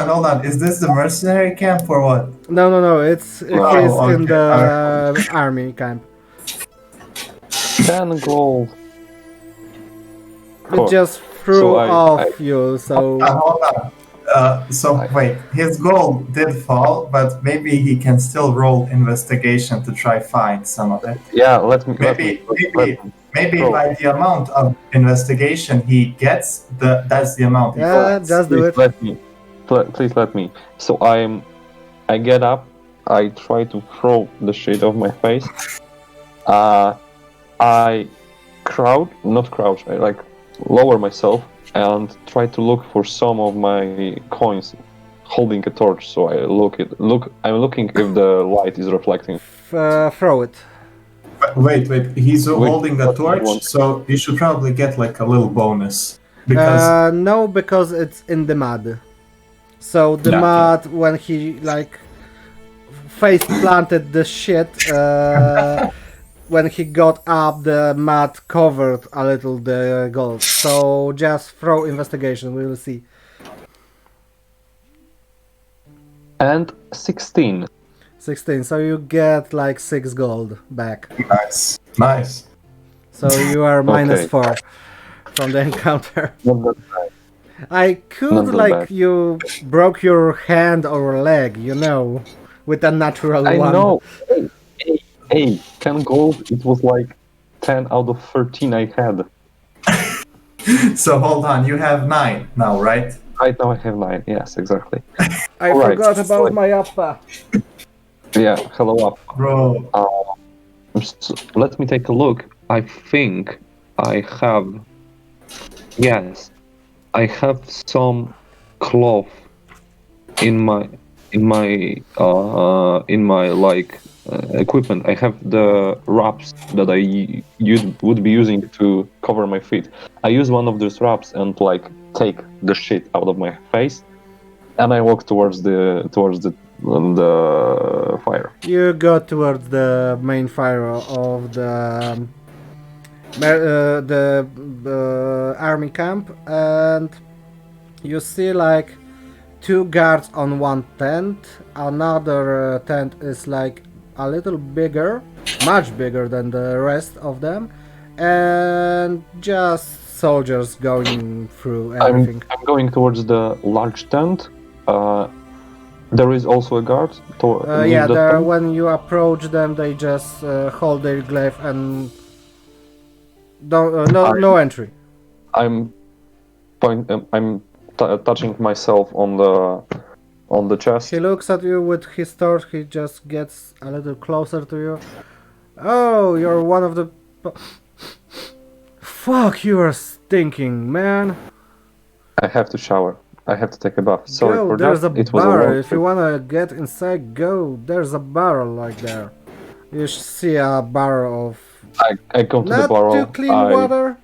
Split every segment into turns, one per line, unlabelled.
hold on. Is this the mercenary camp or what?
No. It's he's in
okay,
the army camp.
10 gold.
It
Cool.
just threw
So
off you. So
Hold on. Wait, his goal did fall, but maybe he can still roll investigation to try find some of it.
Yeah, let me.
Maybe
Roll.
by the amount of investigation he gets, that's the amount he
yeah,
finds.
just do
Please
it.
let me. Please let me. So I get up. I try to throw the shit off my face. I not crouch. I like lower myself and try to look for some of my coins, holding a torch. So I I'm looking if the light is reflecting.
Throw it.
Wait, he's holding a
what do you
torch,
want?
so you should probably get like a little bonus. Because
No, because it's in the mud. So the
Yeah.
mud, when he like face planted the shit, when he got up, the mud covered a little the gold. So just throw investigation. We will see.
And 16.
16. So you get like 6 gold back.
nice.
So you are minus
Okay.
4 from the encounter.
Not that bad.
I could
Not that
like
bad.
you broke your hand or leg, you know, with a natural
I
one.
know. Hey, 10 gold. It was like 10 out of 13 I had.
So hold on, you have 9 now, right?
Right now I have 9. Yes, exactly.
I
Alright,
forgot about
like-
my appa.
Yeah, hello up.
Bro,
Let me take a look. I think I have. Yes, I have some cloth in my like equipment. I have the wraps that I would be using to cover my feet. I use one of those wraps and like take the shit out of my face, and I walk towards the fire.
You go towards the main fire of the army camp, and you see like 2 guards on one tent. Another tent is like a little bigger, much bigger than the rest of them, and just soldiers going through everything.
I'm going towards the large tent. There is also a guard.
Yeah,
near the tent.
when you approach them, they just hold their glaive and don't, no entry.
I'm touching myself on the chest.
He looks at you with his torch. He just gets a little closer to you. Oh, you're one of the. Fuck, you are stinking, man.
I have to shower. I have to take a bath. Sorry
Go,
for
there's
that.
a
It was a
barrel.
long
If you
trip.
wanna get inside, go. There's a barrel like there. You see a barrel of
I come to the
not
barrel.
too clean water.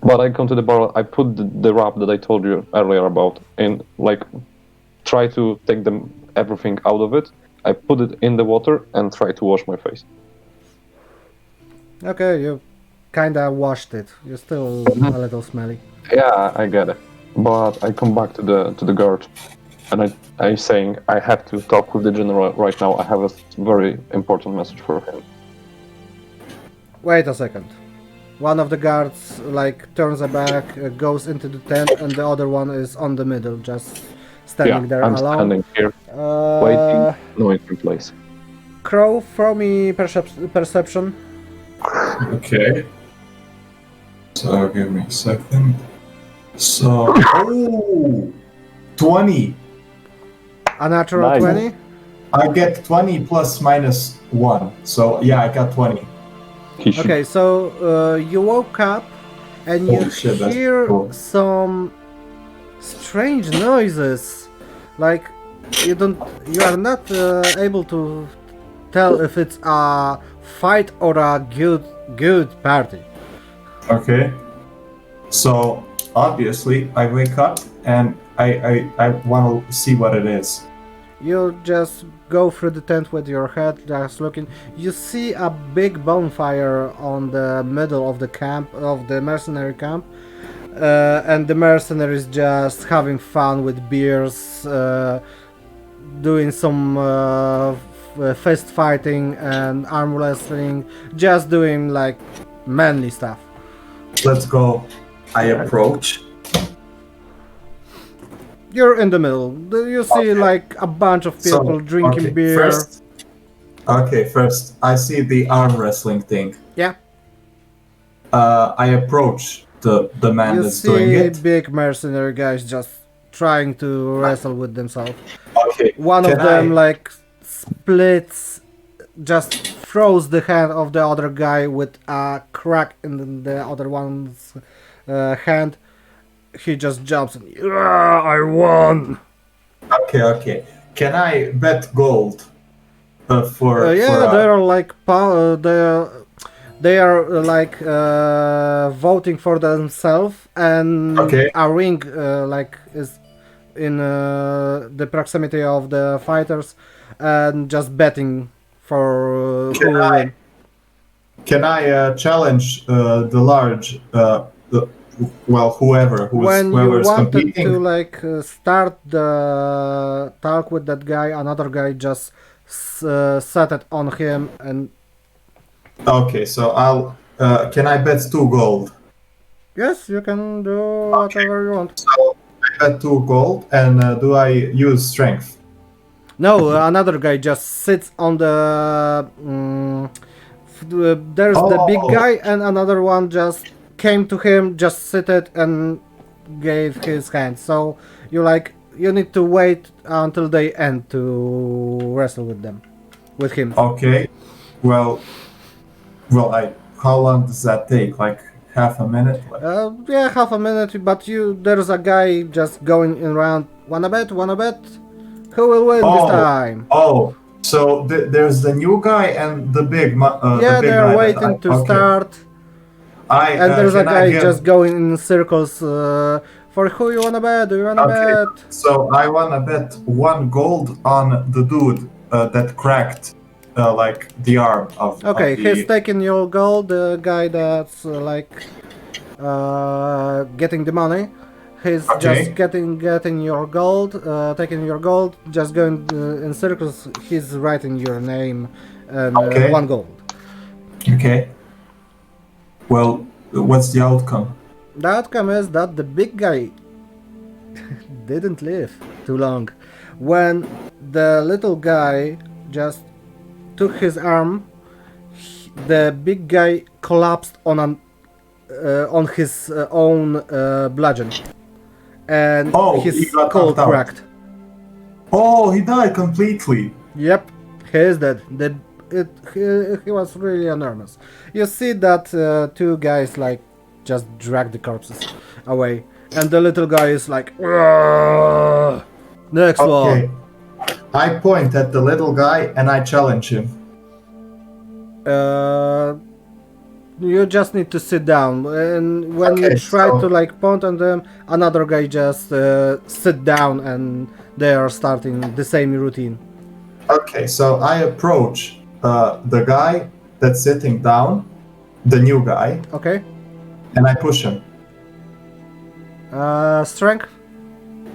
But I come to the barrel. I put the wrap that I told you earlier about in, like, try to take everything out of it. I put it in the water and try to wash my face.
Okay, you kinda washed it. You're still a little smelly.
Yeah, I get it. But I come back to the guard, and I'm saying I have to talk with the general right now. I have a very important message for him.
Wait a second. One of the guards like turns back, goes into the tent, and the other one is on the middle, just standing there
I'm
alone.
standing here, waiting, knowing in place.
Crow, throw me perception.
okay. So give me a second. So, 20.
A natural
Nice.
20.
I get 20 plus minus 1. So, yeah, I got 20.
He should.
Okay, so you woke up and you
Holy shit, that's
hear
cool.
some strange noises. Like you are not able to tell if it's a fight or a good party.
Okay. So, obviously, I wake up and I want to see what it is.
You just go through the tent with your head, just looking. You see a big bonfire on the middle of the camp, of the mercenary camp. and the mercenaries just having fun with beers, doing some fist fighting and arm wrestling, just doing like manly stuff.
Let's go. I approach.
You're in the middle. You see like a bunch of people drinking beer.
First, I see the arm wrestling thing.
Yeah.
I approach the man
You
that's doing
see
it.
big mercenary guys just trying to wrestle with themselves.
Okay.
One of them like splits, just throws the hand of the other guy with a crack in the other one's hand. He just jumps and I won.
Okay. Can I bet gold for?
They are like they are like voting for themselves, and a ring like is in the proximity of the fighters, and just betting for who will win.
Can I challenge the large? Whoever
when you
whoever's
wanted
competing.
to like start the talk with that guy, another guy just set it on him and.
Okay, so I'll. Can I bet 2 gold?
Yes, you can do whatever you want.
So I bet 2 gold, and do I use strength?
No, another guy just sits on the. There's the big guy, and another one just came to him, just seated and gave his hand. So you need to wait until they end to wrestle with him.
Okay, well, how long does that take? Like half a minute?
Yeah, half a minute. But there's a guy just going around. Wanna bet? Who will win this time?
Oh, so there's the new guy and the big.
They're waiting to start. And there's a guy just going in circles. For who you wanna bet? Do you wanna bet?
So I wanna bet 1 gold on the dude that cracked like the arm of.
Okay,
of the...
he's taking your gold. The guy that's getting the money. He's just getting your gold, taking your gold, just going in circles. He's writing your name and 1 gold.
Okay. Well, what's the outcome?
The outcome is that the big guy didn't live too long. When the little guy just took his arm, the big guy collapsed on his own bludgeon, and his skull cracked.
Oh, he died completely.
Yep, he is dead. He was really enormous. You see that 2 guys like just drag the corpses away, and the little guy is like, next one.
I point at the little guy and I challenge him.
You just need to sit down, and when you try to like point on them, another guy just sit down, and they are starting the same routine.
Okay, so I approach the guy that's sitting down, the new guy.
Okay.
And I push him.
Strength.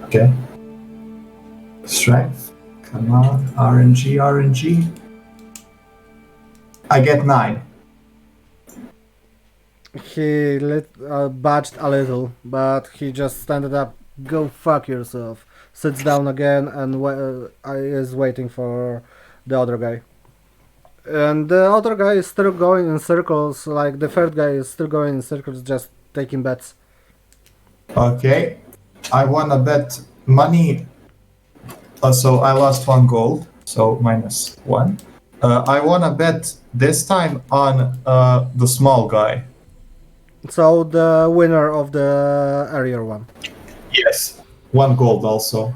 Okay. Strength. Come on, RNG. I get 9.
He budged a little, but he just standed up. Go fuck yourself. Sits down again and is waiting for the other guy. And the other guy is still going in circles, like the third guy is still going in circles, just taking bets.
Okay. I wanna bet money. So I lost 1 gold, so -1. I wanna bet this time on the small guy.
So the winner of the earlier one.
Yes. 1 gold also.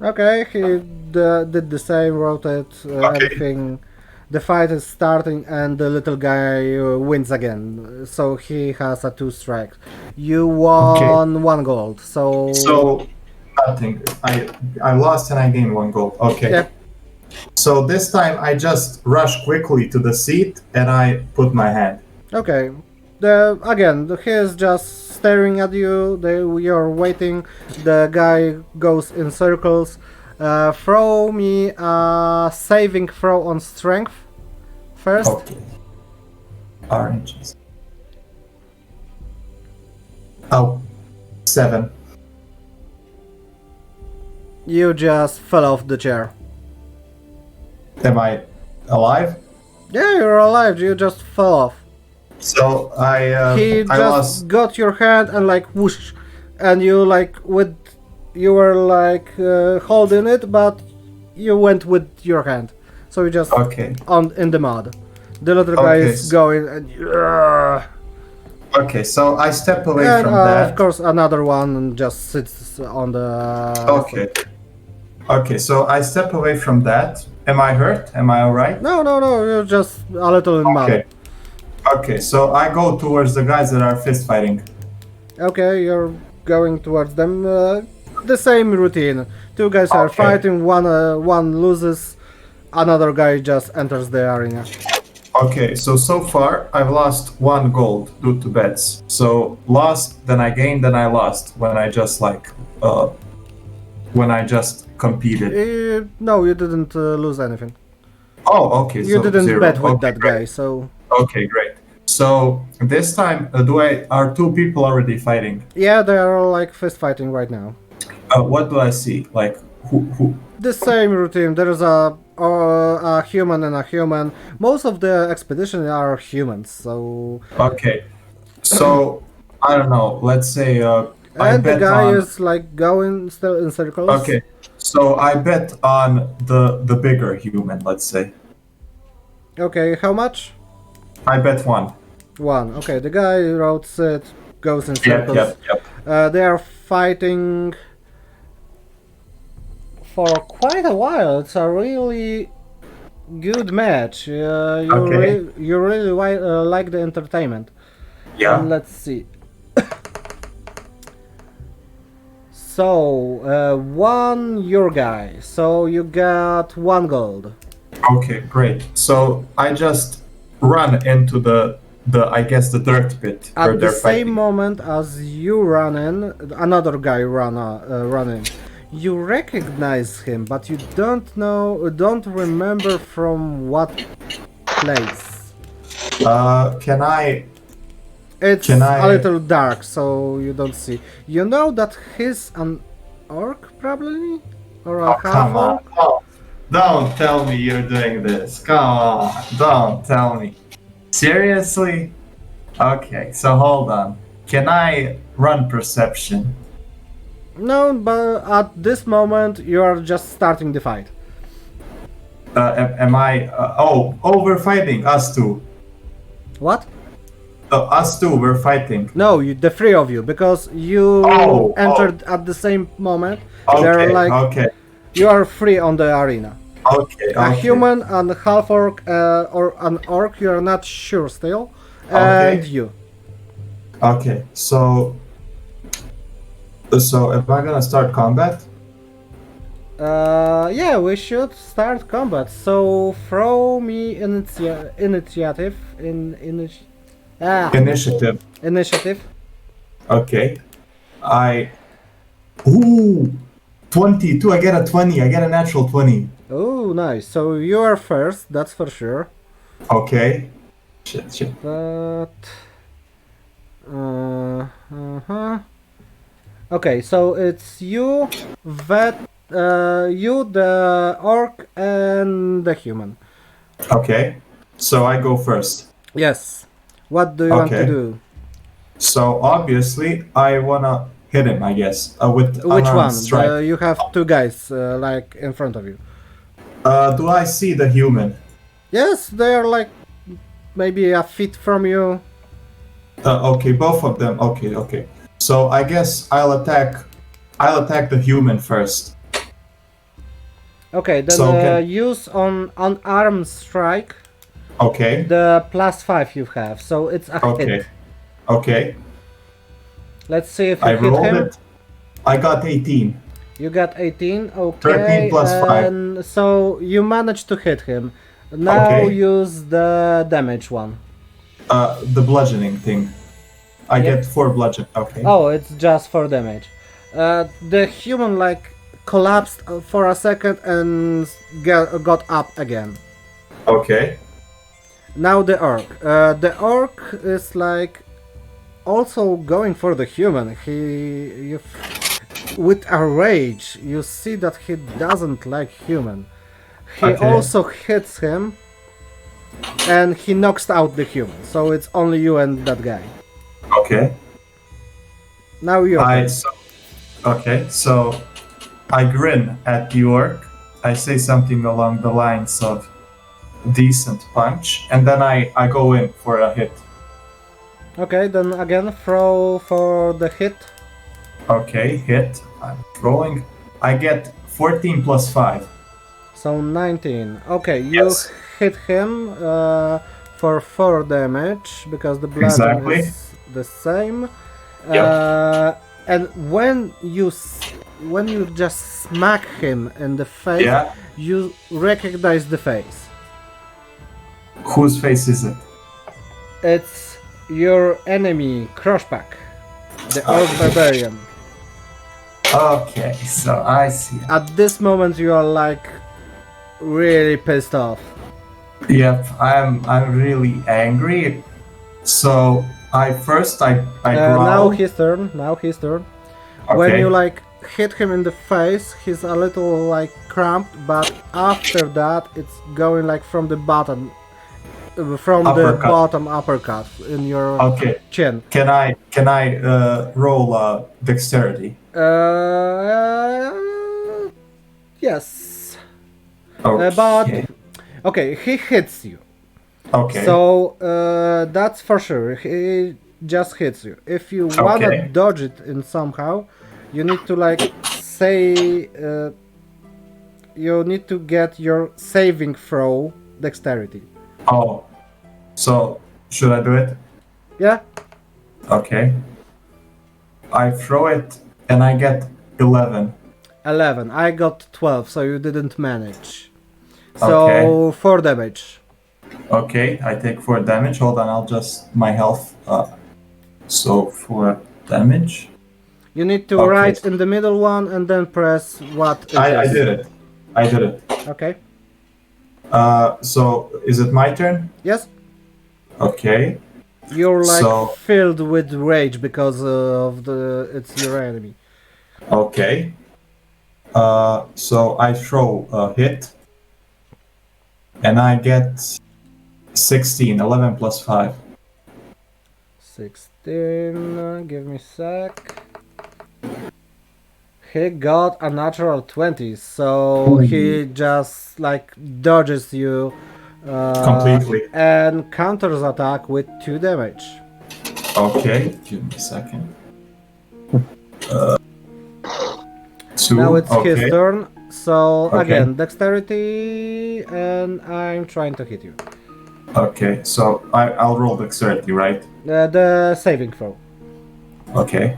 Okay, he did the same, rotate everything. The fight is starting and the little guy wins again. So he has a 2 strikes. You won 1 gold. So
nothing. I lost and I gained 1 gold. Okay.
Yep.
So this time I just rush quickly to the seat and I put my hand.
Okay. He is just staring at you. You're waiting. The guy goes in circles. Throw me a saving throw on strength first.
Okay. Oranges. Oh, 7.
You just fell off the chair.
Am I alive?
Yeah, you're alive. You just fell off.
So
He
I
just
lost.
got your hand and like whoosh, and you like you were like holding it, but you went with your hand. So you just
Okay.
in the mud. The little guy
Okay,
is going and
Okay, so I step away
and
from that.
of course another one just sits on the.
Okay. Okay, so I step away from that. Am I hurt? Am I alright?
No, you're just a little in mud.
Okay. Okay, so I go towards the guys that are fist fighting.
Okay, you're going towards them. The same routine. Two guys are
Okay.
fighting. One loses. Another guy just enters the arena.
Okay, so far I've lost 1 gold due to bets. So lost, then I gained, then I lost when I just competed.
No, you didn't lose anything.
Oh, okay.
You
so
didn't
0.
bet with
Okay,
that
great.
guy, so
Okay, great. So this time, are 2 people already fighting?
yeah, they are like fist fighting right now.
What do I see? Like who?
The same routine. There is a human and a human. Most of the expedition are humans, so.
Okay, so I don't know. Let's say I
And the
bet
guy
on.
is like going still in circles.
Okay, so I bet on the bigger human. Let's say
Okay, how much?
I bet 1.
1. Okay, the guy routes it, goes in
Yep,
circles.
yep.
They are fighting for quite a while. It's a really good match.
Okay.
You really like the entertainment.
Yeah.
And let's see. So, 1 your guy. So you got 1 gold.
Okay, great. So I just run into the I guess the dirt pit where
At the
they're
same
fighting.
moment as you run in, another guy run in. You recognize him, but you don't remember from what place.
Can I?
It's
Can I-
a little dark, so you don't see. You know that he's an orc, probably, or a
Oh, come on!
half-orc.
Oh, don't tell me you're doing this. Come on! Don't tell me. Seriously? Okay, so hold on. Can I run perception?
No, but at this moment you are just starting the fight.
Am I? We're fighting. Us 2.
What?
Us 2. We're fighting.
No, the 3 of you, because you entered at the same moment. They're
Okay.
like
Okay.
you are free on the arena.
Okay.
A
Okay.
human and a half orc or an orc, you are not sure still, and
Okay.
you.
Okay. So am I gonna start combat?
Yeah, we should start combat. So throw me initiative
Initiative.
initiative.
Okay. 22. I get a 20. I get a natural 20.
Oh, nice. So you are first, that's for sure.
Okay. Shit.
But uh-huh. Okay, so it's you, you, the orc, and the human.
Okay. So I go first.
Yes. What do you want to
Okay.
do?
So obviously I wanna hit him. I guess with
Which
unarmed
one?
strike.
You have 2 guys like in front of you.
Do I see the human?
Yes, they are like maybe a feet from you.
Okay, both of them. Okay. So I guess I'll attack the human first.
Okay, then
So can-
use on unarmed strike
Okay.
the +5 you have, so it's a
Okay.
hit.
Okay.
Let's see if you
I
hit
rolled
him.
it. I got 18.
You got 18, okay.
13 plus 5.
And so you managed to hit him. Now
Okay.
use the damage one.
The bludgeoning thing. I
Yep.
get 4 bludgeon. Okay.
Oh, it's just for damage. The human like collapsed for a second and got up again.
Okay.
Now the orc. The orc is like also going for the human. With a rage, you see that he doesn't like human. He
Okay.
also hits him, and he knocks out the human. So it's only you and that guy.
Okay.
Now you.
Okay, so I grin at the orc. I say something along the lines of decent punch, and then I go in for a hit.
Okay, then again throw for the hit.
Okay, hit. I'm throwing. I get 14 plus 5.
So 19. Okay, you
Yes.
hit him for 4 damage because the bludgeon
Exactly.
is the same.
Yep.
And when you just smack him in the face,
Yeah.
you recognize the face.
Whose face is it?
It's your enemy, Crushback, the Orc Barbarian.
Okay, so I see.
At this moment, you are like really pissed off.
Yep, I'm really angry. So I growl.
Now his turn.
Okay.
When you like hit him in the face, he's a little like cramped, but after that, it's going like from the bottom, from the
Uppercut.
bottom uppercut in your
Okay.
chin.
Can I roll dexterity?
Yes.
Okay.
But okay, he hits you.
Okay.
So that's for sure. He just hits you. If you wanna
Okay.
dodge it in somehow, you need to like say you need to get your saving throw dexterity.
Oh, so should I do it?
Yeah.
Okay. I throw it and I get 11.
11. I got 12, so you didn't manage. So 4 damage.
Okay, I take 4 damage. Hold on, I'll just my health. So 4 damage.
You need to
Okay.
write in the middle one and then press what it
I
is.
did it. I did it.
Okay.
So is it my turn?
Yes.
Okay.
You're like
So-
filled with rage because of it's your enemy.
Okay. So I throw a hit. And I get 16, 11 plus 5.
16, give me a sec. He got a natural 20, so he just like dodges you
Completely.
and counters attack with 2 damage.
Okay, give me a second. 2.
Now it's
okay.
his turn. So
Okay.
again, dexterity, and I'm trying to hit you.
Okay, so I'll roll dexterity, right?
The saving throw.
Okay.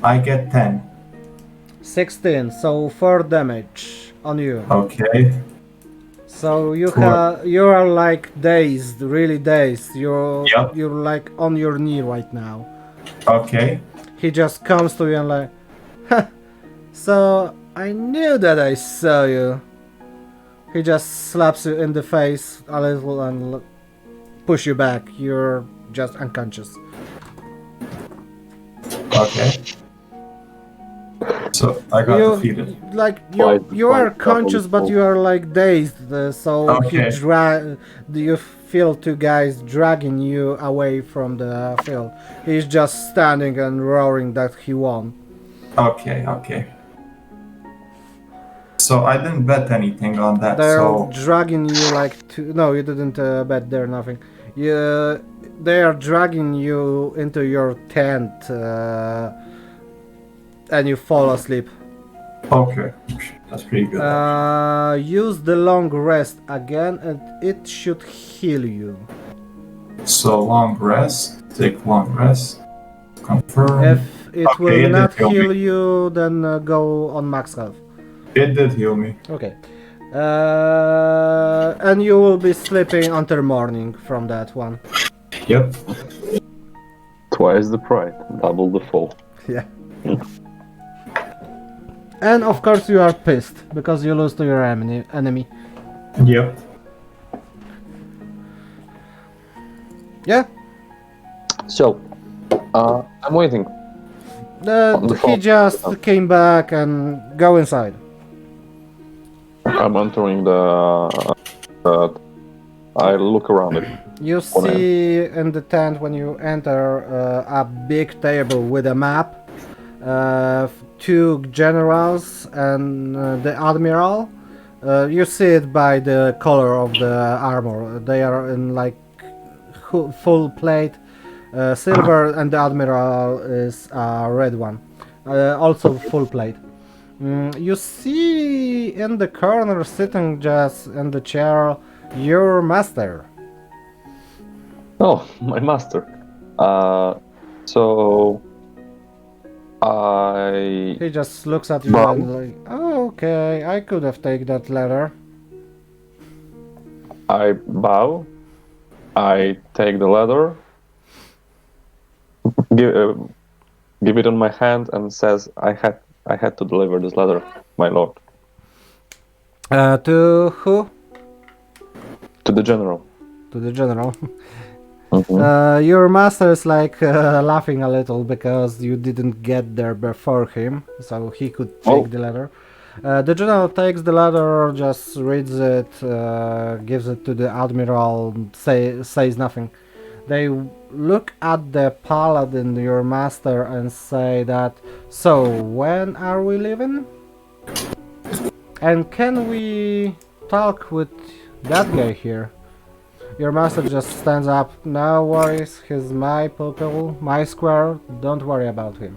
I get 10.
16, so 4 damage on you.
Okay.
So you
Four.
you are like dazed, really dazed.
Yep.
You're like on your knee right now.
Okay.
He just comes to you and like, "Huh, so I knew that I saw you." He just slaps you in the face a little and push you back. You're just unconscious.
Okay. So I got defeated.
Like
Quite-
you are
quite
conscious, but you are like dazed. So
Okay.
you feel 2 guys dragging you away from the field. He's just standing and roaring that he won.
Okay, okay. So I didn't bet anything on that,
They're
so...
dragging you like to. No, you didn't bet there. Nothing. They are dragging you into your tent, and you fall asleep.
Okay, that's pretty good.
Use the long rest again, and it should heal you.
So long rest, take long rest, confirm.
If it
Okay,
will
it did
not
heal me.
heal you, then go on max health.
It did heal me.
Okay. And you will be sleeping until morning from that one.
Yep.
Twice the pride, double the fall.
Yeah. And of course you are pissed because you lose to your enemy.
Yep.
Yeah.
So, I'm waiting. On the
He
phone.
just came back and go inside.
I'm entering I look around it.
You see in the tent when you enter a big table with a map, two generals and the admiral. You see it by the color of the armor. They are in like full plate silver, and the admiral is a red one, also full plate. You see in the corner sitting just in the chair your master.
Oh, my master. So I
He just looks at you
Bow.
and like, oh, okay, I could have taken that letter.
bow. I take the letter, give it on my hand, and says, "I had to deliver this letter, my lord,
To who?
to the general."
To the general.
Mhm.
Your master is like laughing a little because you didn't get there before him, so he could take
Oh.
the letter. The general takes the letter, just reads it, gives it to the admiral, says nothing. They look at the paladin, your master, and say that, so when are we leaving? And can we talk with that guy here? Your master just stands up. No worries, he's my pupil, my square. Don't worry about him.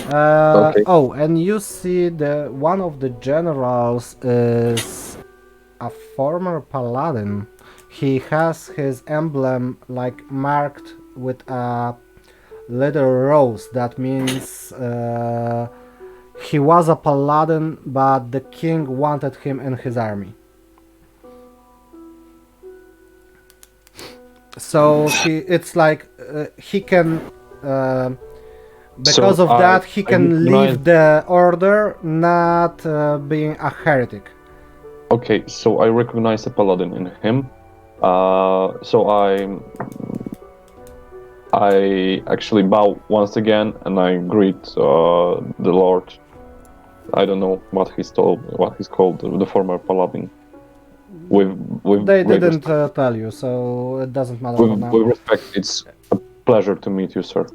Okay.
Oh, and you see the one of the generals is a former paladin. He has his emblem like marked with a little rose. That means he was a paladin, but the king wanted him in his army. So it's like he can, because
So
of that, he
I
can
recognize-
leave the order, not being a heretic.
Okay, so I recognize a paladin in him. So I actually bow once again and I greet the Lord. I don't know what he's called, the former paladin. With
They
great
didn't
respect.
tell you, so it doesn't matter for now.
With respect, it's a pleasure to meet you, sir.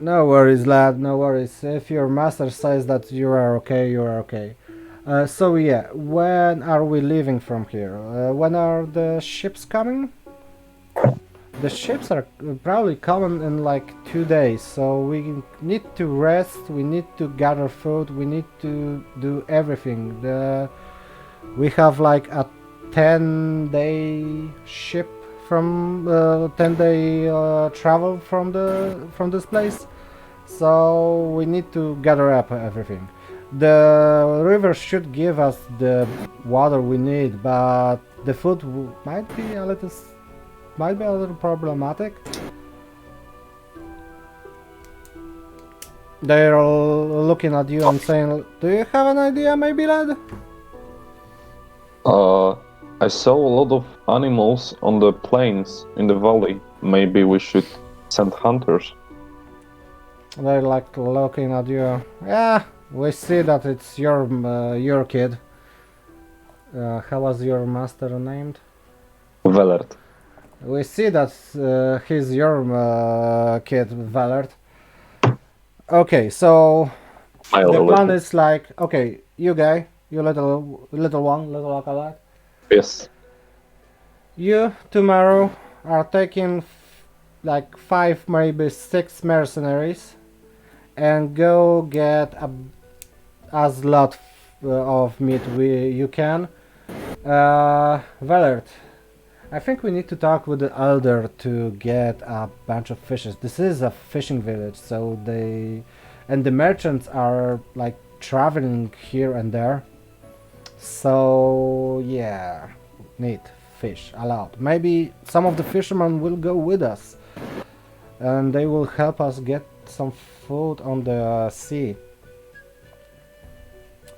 No worries, lad, no worries. If your master says that you are okay, you are okay. So yeah, when are we leaving from here? When are the ships coming? The ships are probably coming in like 2 days, so we need to rest, we need to gather food, we need to do everything. We have like a 10-day ship from 10-day travel from this place, so we need to gather up everything. The river should give us the water we need, but the food might be a little problematic. They're all looking at you and saying, do you have an idea, maybe, lad?
I saw a lot of animals on the plains in the valley. Maybe we should send hunters.
They're like looking at you. Yeah, we see that it's your kid. How was your master named?
Velert.
We see that he's your kid, Valert. Okay, so the plan is like, okay, you guy, you little one, little acolyte.
Yes.
You tomorrow are taking like 5, maybe 6 mercenaries and go get as lot of meat you can. Valert, I think we need to talk with the elder to get a bunch of fishes. This is a fishing village, so and the merchants are like traveling here and there. So yeah, need fish a lot. Maybe some of the fishermen will go with us. and they will help us get some food on the sea.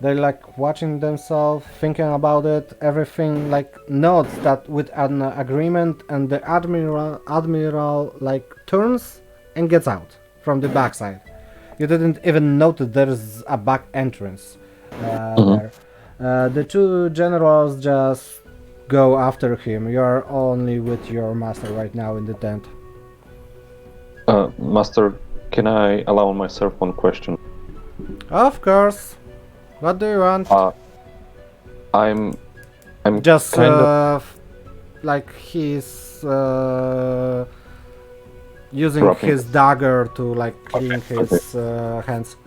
They like watching themselves, thinking about it, everything like notes that with an agreement, and the admiral like turns and gets out from the backside. You didn't even notice there's a back entrance there. The two generals just go after him. You're only with your master right now in the tent.
Master, can I allow myself one question?
Of course. What do you want?
I'm
Just
kind of
like he's using
dropping
his dagger to like clean his hands.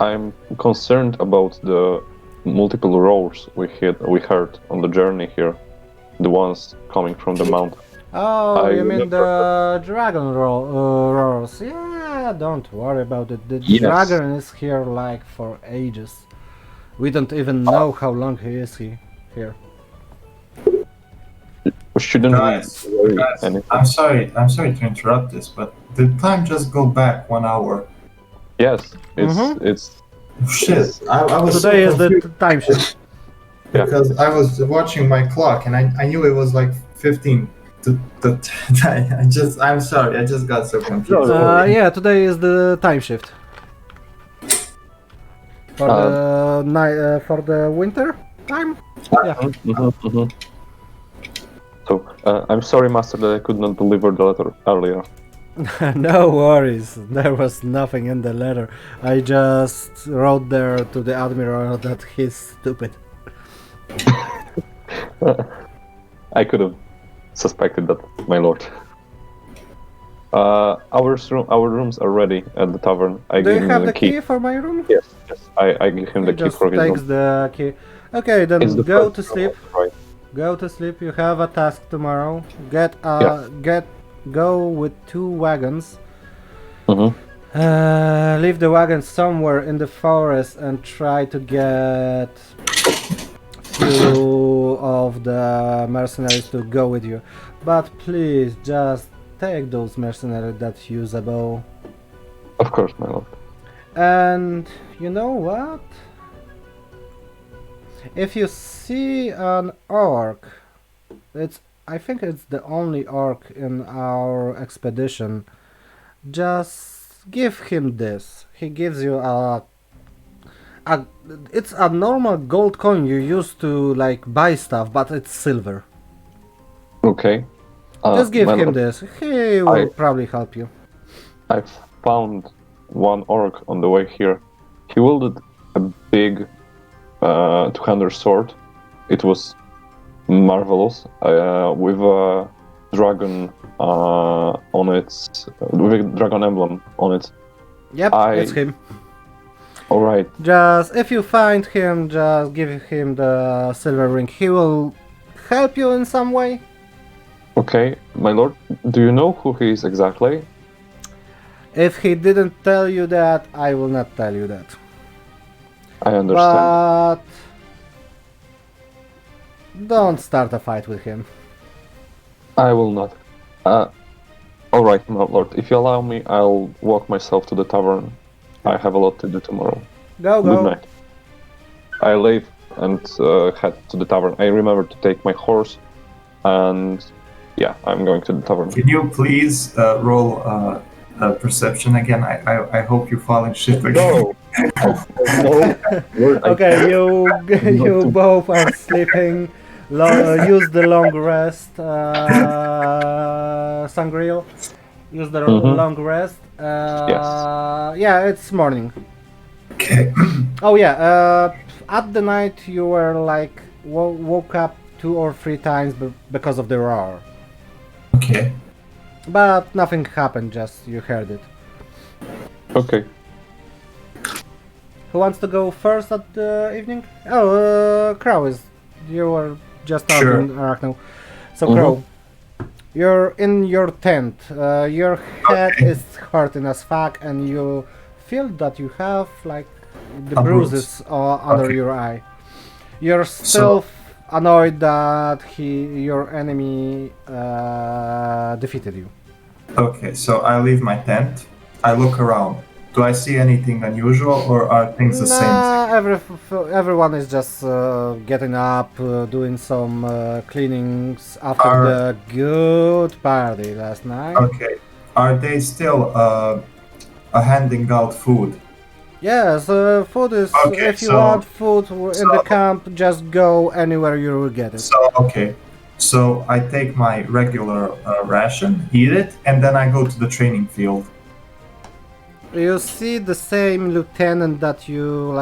I'm concerned about the multiple roars we heard on the journey here, the ones coming from the mountain.
Oh,
I
you mean
remember
the dragon roars? Yeah, don't worry about it. The
Yes.
dragon is here like for ages. We don't even know how long he is here.
Shouldn't
Guys,
we worry
guys,
anything?
I'm sorry to interrupt this, but did time just go back 1 hour?
Yes,
Mhm.
it's
Shit, I was
Today
so
is the
confused
time shift.
Yeah.
because I was watching my clock and I knew it was like 15. I'm sorry, I just got so confused.
Yeah, today is the time shift. For the night, for the winter time. Yeah.
So I'm sorry, Master, that I could not deliver the letter earlier.
No worries, there was nothing in the letter. I just wrote there to the admiral that he's stupid.
I could have suspected that, my lord. Our rooms are ready at the tavern. I
Do
give
you
him
have
the
the key for my room?
Yes, I give him the
He
key
just
for his
takes
room.
the key. Okay, then
It's the
go
first
to
room,
sleep.
Right.
Go to sleep. You have a task tomorrow. Go with 2 wagons.
Mhm.
Leave the wagons somewhere in the forest and try to get few of the mercenaries to go with you. But please, just take those mercenaries that use a bow.
Of course, my lord.
And you know what? If you see an orc, I think it's the only orc in our expedition. Just give him this. He gives you it's a normal gold coin you use to like buy stuff, but it's silver.
Okay.
Just give
my
him
lord,
this. He will probably help you.
I found one orc on the way here. He wielded a big two-handed sword. It was marvelous, with a dragon on its, with a dragon emblem on it.
Yep, it's him.
All right.
Just if you find him, just give him the silver ring. He will help you in some way.
Okay, my lord. Do you know who he is exactly?
If he didn't tell you that, I will not tell you that.
I understand.
But don't start a fight with him.
I will not. All right, my lord. If you allow me, I'll walk myself to the tavern. I have a lot to do tomorrow.
Go.
Good night. I leave and head to the tavern. I remember to take my horse, and yeah, I'm going to the tavern.
Can you please roll perception again? I hope you fall in shit again.
No.
Okay, you both are sleeping. Use the long rest, Sangreal. Use the long rest. Yeah, it's morning.
Okay.
Oh yeah. At the night you were like woke up 2 or 3 times because of the roar.
Okay.
But nothing happened. Just you heard it.
Okay.
Who wants to go first at the evening? Oh, Crow is. You were just talking, Arachno. So Crow, you're in your tent. Your head is hurting as fuck, and you feel that you have like the bruises under your eye. You're still annoyed that your enemy defeated you.
Okay, so I leave my tent. I look around. Do I see anything unusual, or are things the same?
Nah, everyone is just getting up, doing some cleanings after
Are
the good party last night.
okay. Are they still handing out food?
Yes, food is.
Okay,
If you want food in the
so
camp, just go anywhere you will get it.
okay. So I take my regular ration, eat it, and then I go to the training field.
You see the same lieutenant that you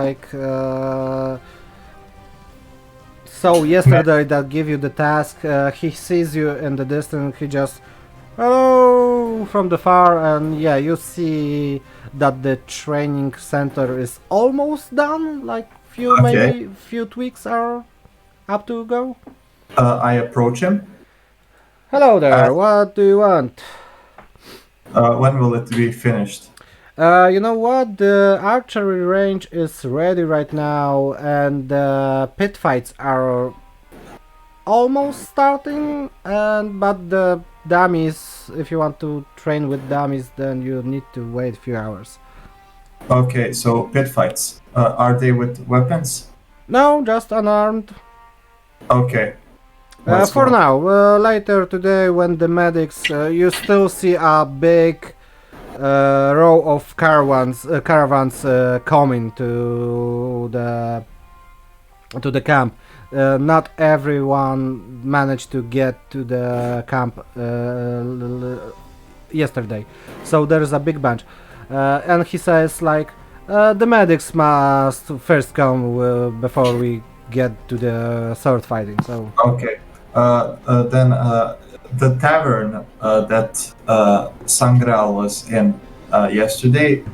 saw yesterday that gave you the task. He sees you in the distance. He just hello from the far, and yeah, you see that the training center is almost done. Like maybe few tweaks are up to go.
I approach him.
Hello there. What do you want?
When will it be finished?
You know what? The archery range is ready right now, and the pit fights are almost starting. But the dummies, if you want to train with dummies, then you need to wait a few hours.
Okay, so pit fights. Are they with weapons?
No, just unarmed.
Okay.
For now, later today, when the medics, you still see a big row of caravans coming to the camp. Not everyone managed to get to the camp yesterday, so there is a big bunch. And he says like the medics must first come before we get to the sword fighting. So
Okay. Then the tavern that Sangral was in yesterday,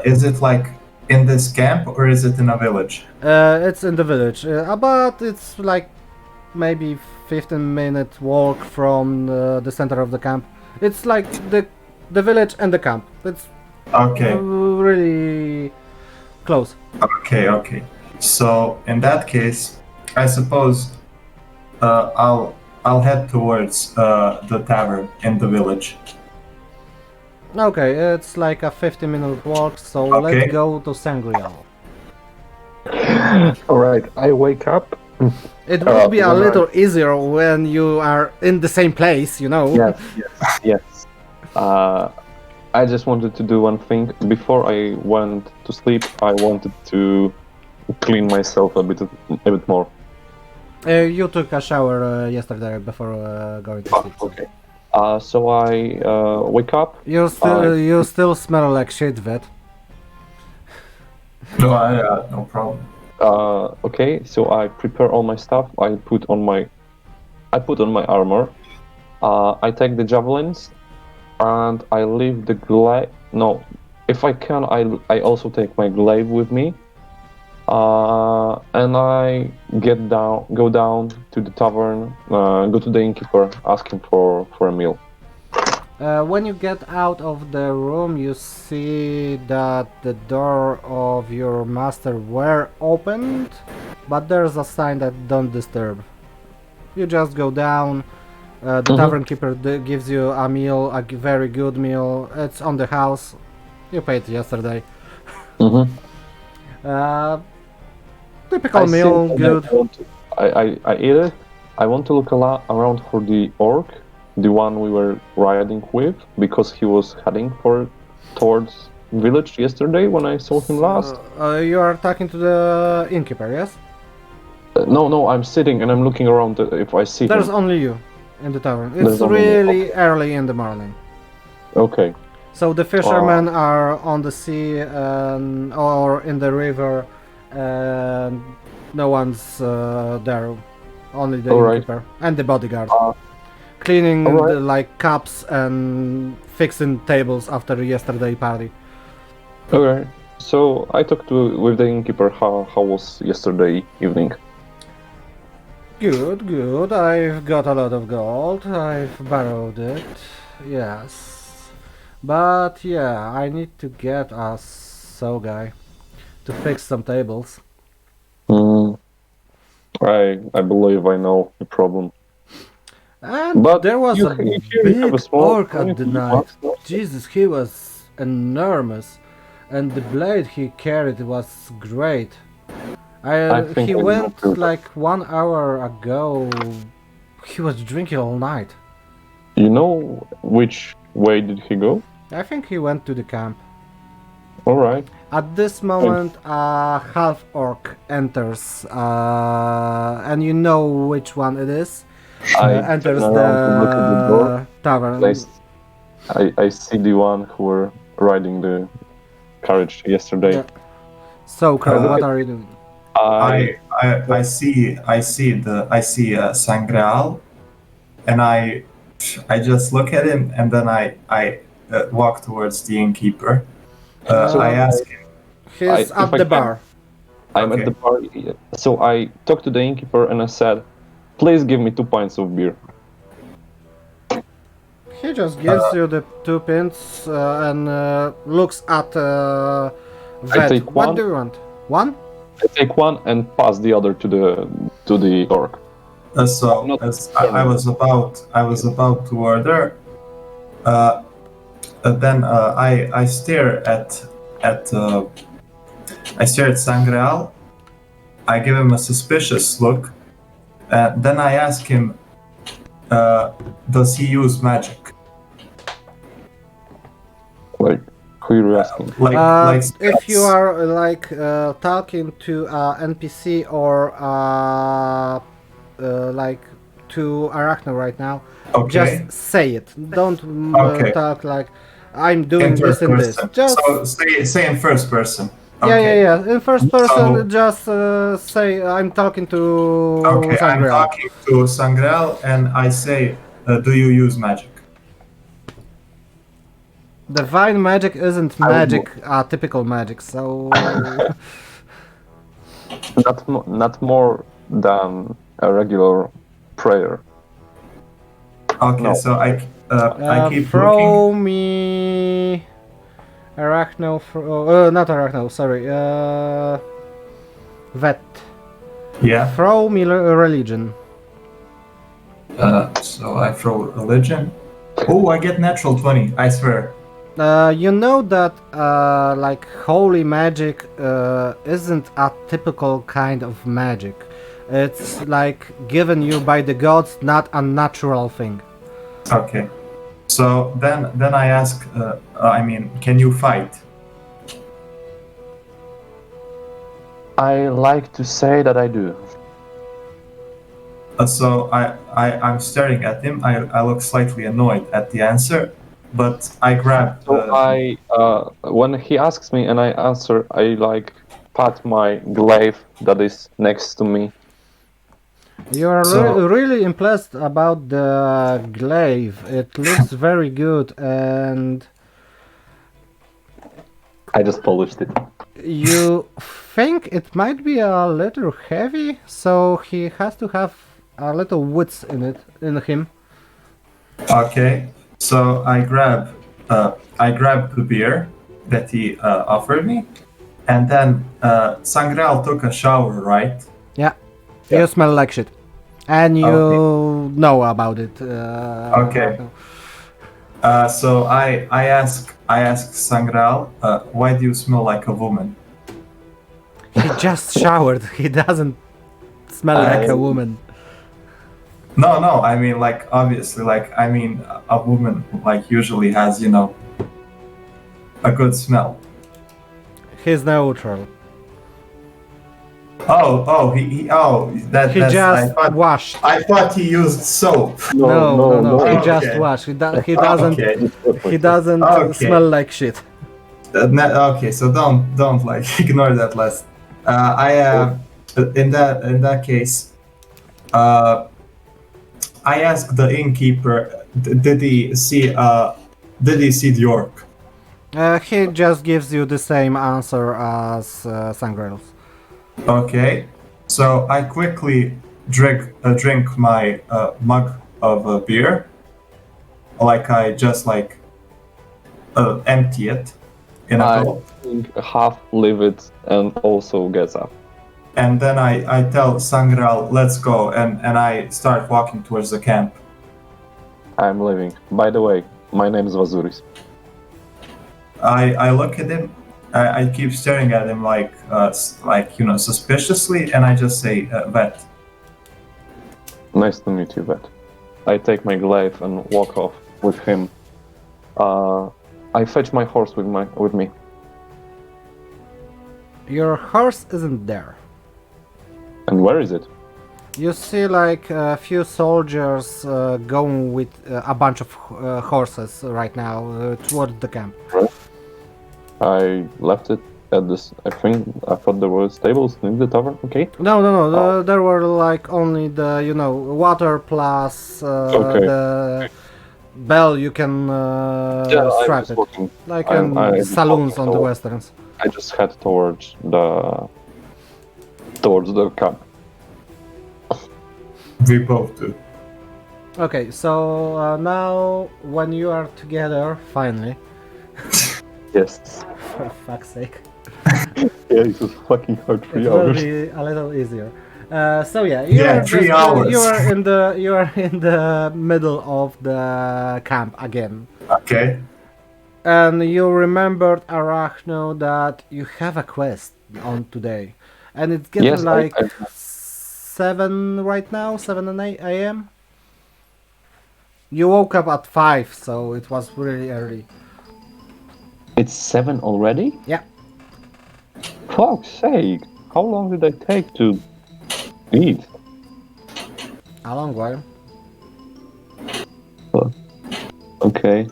is it like in this camp or is it in a village?
it's in the village, but it's like maybe 15-minute walk from the center of the camp. It's like the village and the camp. It's
Okay.
really close.
Okay. So in that case, I suppose I'll head towards the tavern in the village.
Okay, it's like a 50-minute walk, so
Okay.
let's go to Sangreal.
Alright, I wake up.
It will be a
when
little easier when you are in the same place, you know.
Yes. I just wanted to do one thing. Before I went to sleep, I wanted to clean myself a bit more.
You took a shower yesterday before going to sleep. So.
Okay. So I wake up.
You still smell like shit, vet.
No, no problem.
Okay, so I prepare all my stuff. I put on my armor. I take the javelins, and I leave the glaive. No, if I can, I also take my glaive with me. And I go down to the tavern, go to the innkeeper, ask him for a meal.
When you get out of the room, you see that the door of your master were opened, but there's a sign that don't disturb. You just go down. The tavern keeper gives you a meal, a very good meal. It's on the house. You paid yesterday. Typical meal, good.
I eat it. I want to look around for the orc, the one we were riding with, because he was heading towards village yesterday when I saw him last.
You are talking to the innkeeper, yes?
No, I'm sitting and I'm looking around if I see
There's
him.
only you in the tavern. It's really early in the morning.
Okay.
So the fishermen are on the sea or in the river, and no one's there. Only the innkeeper and the bodyguard. Cleaning the, cups and fixing tables after yesterday party.
Okay. So I talked with the innkeeper. How was yesterday evening?
Good. I've got a lot of gold. I've borrowed it. Yes. But yeah, I need to get a saw guy to fix some tables.
I believe I know the problem.
And
But
there was
you,
a
here you have
big
a small
orc at the
community.
night. Jesus, he was enormous. And the blade he carried was great.
I think
He
I know
went
too.
like 1 hour ago. He was drinking all night.
You know which way did he go?
I think he went to the camp.
Alright.
At this moment, a half orc enters, and you know which one it is. Enters
turn around to look at the door.
the tavern.
I see the one who were riding the carriage yesterday.
Yeah. So, Crow,
Uh,
what are you doing?
I see Sangreal, and I just look at him, and then I walk towards the innkeeper. I ask him.
He's
if
at
I
the
can-
bar.
I'm
Okay.
at the party, so I talked to the innkeeper and I said, "Please give me 2 pints of beer."
He just gives you the 2 pins and looks at Ved.
take
What
one.
do you want? One?
I take one and pass the other to the orc.
So
Not
as I was about to order, then I stare at Sangreal. I give him a suspicious look. Then I ask him, does he use magic?
Like, who are you asking?
Like
If you
spells?
are like talking to NPC or like to Arachno right now,
Okay.
just say it. Don't
Okay.
talk like I'm doing
In
this
first
and this.
person.
Just
So say in first person.
yeah,
Okay.
yeah. In first person,
So-
just say I'm talking to
Okay, I'm
Sangreal.
talking to Sangreal and I say, do you use magic?
Divine magic isn't
I would
magic, typical magic. So
Not more than a regular prayer.
Okay,
No.
so I keep looking.
throw me Arachno. Not Arachno. Sorry. Vet.
Yeah.
Throw me religion.
So I throw religion. Oh, I get natural 20. I swear.
You know that like holy magic isn't a typical kind of magic. It's like given you by the gods, not a natural thing.
Okay. So then I ask. I mean, can you fight?
I like to say that I do.
So I'm staring at him. I look slightly annoyed at the answer, but I grab.
So I, when he asks me and I answer, I like pat my glaive that is next to me.
You are
So-
really impressed about the glaive. It looks very good, and
I just polished it.
you think it might be a little heavy, so he has to have a little width in him.
Okay. So I grab the beer that he offered me, and then Sangreal took a shower, right?
Yeah,
Yeah.
you smell like shit, and you
Okay.
know about it.
Okay. So I ask Sangreal, why do you smell like a woman?
He just showered. He doesn't smell like a woman.
No, I mean like obviously like I mean a woman like usually has, you know, a good smell.
He's neutral.
He
He
that's
just washed.
I thought he used soap.
No. He
Okay.
just washed. He doesn't.
Okay.
He doesn't
Okay.
smell like shit.
Okay, so don't like ignore that last. In that case, I asked the innkeeper, did he see the orc?
He just gives you the same answer as Sangreal's.
Okay, so I quickly drink my mug of beer, like I just like empty it in a
I
bowl,
think half leave it and also gets up.
and then I tell Sangreal, let's go, and I start walking towards the camp.
I'm leaving. By the way, my name is Vazuris.
I look at him. I keep staring at him like suspiciously, and I just say, "Vet."
Nice to meet you, Vet. I take my glaive and walk off with him. I fetch my horse with me.
Your horse isn't there.
And where is it?
You see like a few soldiers going with a bunch of horses right now towards the camp.
I left it at this. I thought there were stables in the tavern. Okay.
No. There were like only the water plus
Okay.
the bell you can
I
strap
was
it,
walking.
like
I
in
was
saloons
walking
on the
toward-
westerns.
I just head towards the camp.
We both do.
Okay, so now when you are together, finally,
Yes.
for fuck's sake,
Yeah, it was fucking hard
it
3
will
hours.
be a little easier. So yeah, you
Yeah,
are
3
just,
hours.
you are in the middle of the camp again,
Okay.
and you remembered, Arachno, that you have a quest on today, and it's getting
Yes,
like
I
7 right now, 7 and 8 a.m. You woke up at 5, so it was really early.
It's 7 already?
Yeah.
Fuck's sake! How long did I take to eat?
A long while.
Okay.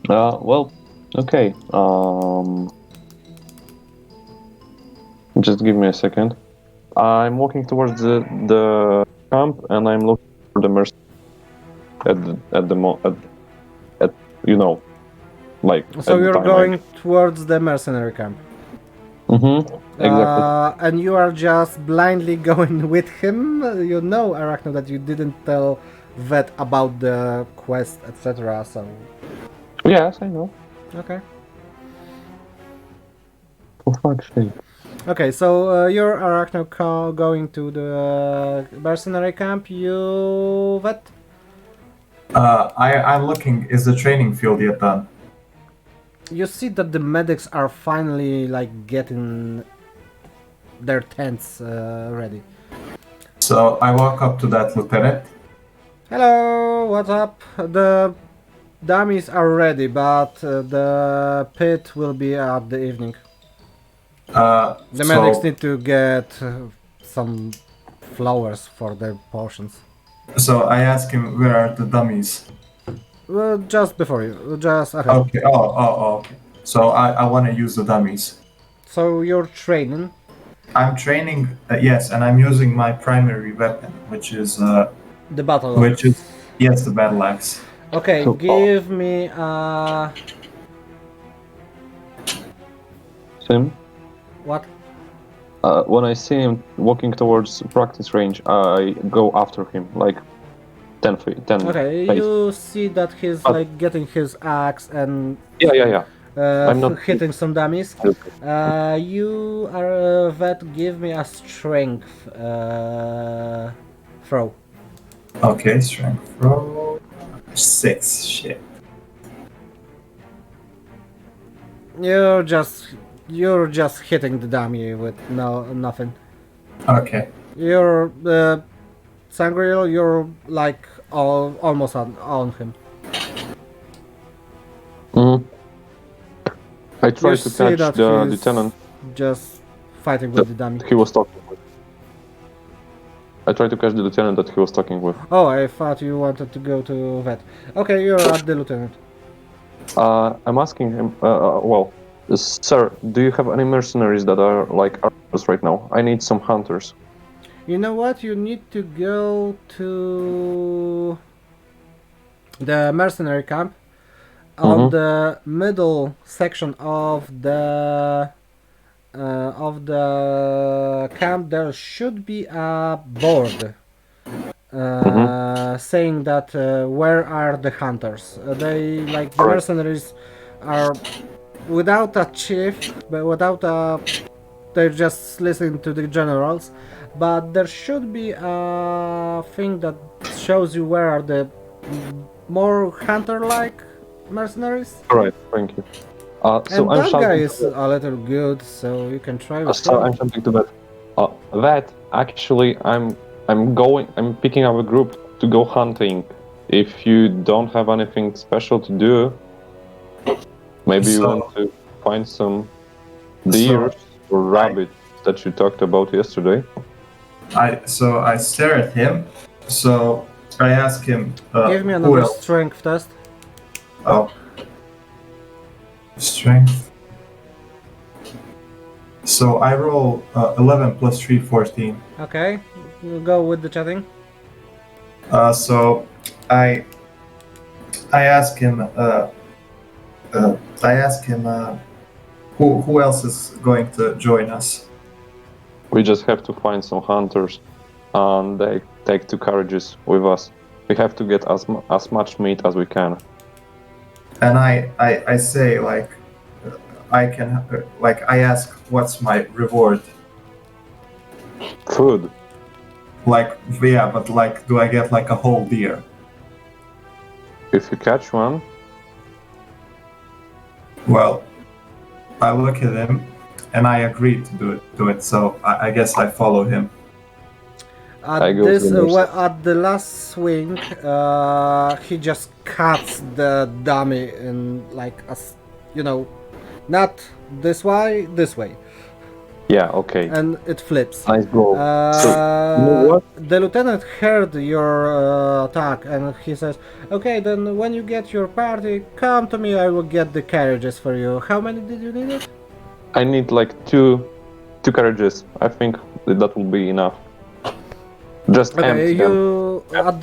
Well, okay. Just give me a second. I'm walking towards the camp, and I'm looking for the mercy at like.
So
at the
you're
time
going towards the mercenary camp.
Exactly.
And you are just blindly going with him. You know, Arachno, that you didn't tell Vet about the quest, etc. So,
Yes, I know.
okay.
For fuck's sake.
Okay, so you're Arachno going to the mercenary camp. You Vet?
I'm looking. Is the training field yet done?
You see that the medics are finally like getting their tents ready.
So I walk up to that lieutenant.
Hello, what's up? The dummies are ready, but the pit will be at the evening. The medics need to get some flowers for their potions.
So I ask him, where are the dummies?
Well, just before you, just ahead.
Okay. Okay. So I want to use the dummies.
So you're training.
I'm training. Yes, and I'm using my primary weapon, which is
The battle.
which is yes, the battle axe.
Okay,
So-
give me
Sim?
what?
When I see him walking towards practice range, I go after him, like 10 feet. 10
Okay,
pace.
you see that he's
But-
like getting his axe and
Yeah. I'm not-
hitting some dummies. You are Vet. Give me a strength throw.
Okay, strength roll 6. Shit.
You're just hitting the dummy with nothing.
Okay.
You're Sangreal. You're like almost on him.
Mhm. I try
You
to
see
catch
that
the
he's
lieutenant
just fighting with the dummy.
he was talking with. I try to catch the lieutenant that he was talking with.
Oh, I thought you wanted to go to Vet. Okay, you're at the lieutenant.
I'm asking him, sir, do you have any mercenaries that are like archers right now? I need some hunters.
You know what? You need to go to the mercenary camp. On the middle section of the camp, there should be a board saying that where are the hunters. They like the
Alright.
mercenaries are without a chief, but without a. They're just listening to the generals, but there should be a thing that shows you where are the more hunter-like mercenaries.
Alright, thank you. So
And
I'm
that guy
shouting
is
to
a little good, so you can try with
so
him.
I'm shouting to that. That actually I'm picking up a group to go hunting. If you don't have anything special to do, maybe you
So-
want to find some deers or rabbits that you talked about yesterday.
I stare at him. So I ask him,
Give me
who
another
else?
strength test.
Oh, strength. So I roll 11 plus 3, 14.
Okay, we'll go with the chatting.
So I ask him. I ask him who else is going to join us.
We just have to find some hunters, and they take 2 carriages with us. We have to get as much meat as we can.
And I say like I can like I ask what's my reward.
Food.
Like yeah, but like do I get like a whole deer?
If you catch one,
Well, I look at him and I agree to do it. So I guess I follow him.
I go to the merchant.
At the last swing, he just cuts the dummy in like not this way,
Yeah, okay.
and it flips.
Nice goal. So, you know what?
The lieutenant heard your attack, and he says, "Okay, then when you get your party, come to me. I will get the carriages for you. How many did you need it?"
I need like two carriages. I think that will be enough. Just
Okay,
empty them.
you at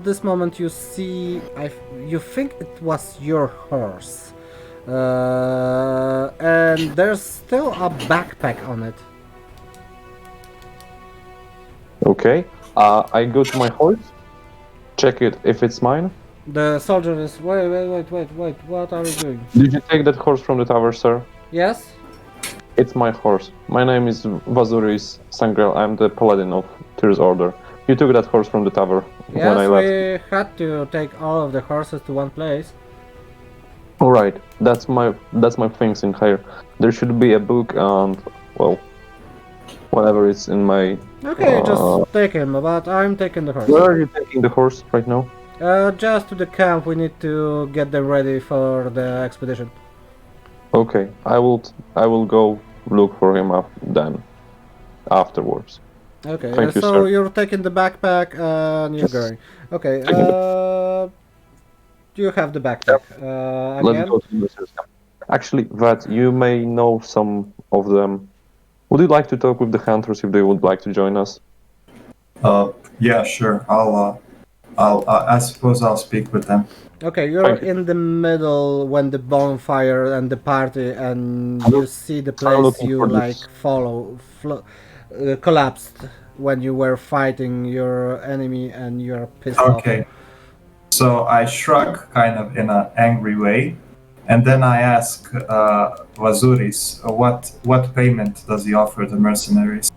this moment you see you think it was your horse, and there's still a backpack on it.
Okay. I go to my horse, check it if it's mine.
The soldier is wait. What are you doing?
Did you take that horse from the tower, sir?
Yes.
It's my horse. My name is Vazuris Sangrel. I'm the paladin of Tyr's Order. You took that horse from the tower when I
Yes,
left.
we had to take all of the horses to one place.
All right, that's my things in here. There should be a book and well, whatever is in my.
Okay, just take him, but I'm taking the horse.
Where are you taking the horse right now?
Just to the camp. We need to get them ready for the expedition.
Okay, I will go look for him then afterwards.
Okay,
Thank you,
so
sir.
you're taking the backpack and you're
Yes.
going. Okay,
Taking
you have the backpack.
Let's
Again?
go to the merchant's camp. Actually, that you may know some of them. Would you like to talk with the hunters if they would like to join us?
Yeah, sure. I suppose I'll speak with them.
Okay, you're
Thank you.
in the middle when the bonfire and the party, and you see the place
looking
you
for
like
this.
collapsed when you were fighting your enemy and you're pissed off.
Okay. So I shrug kind of in an angry way, and then I ask Vazuris, what payment does he offer the mercenaries?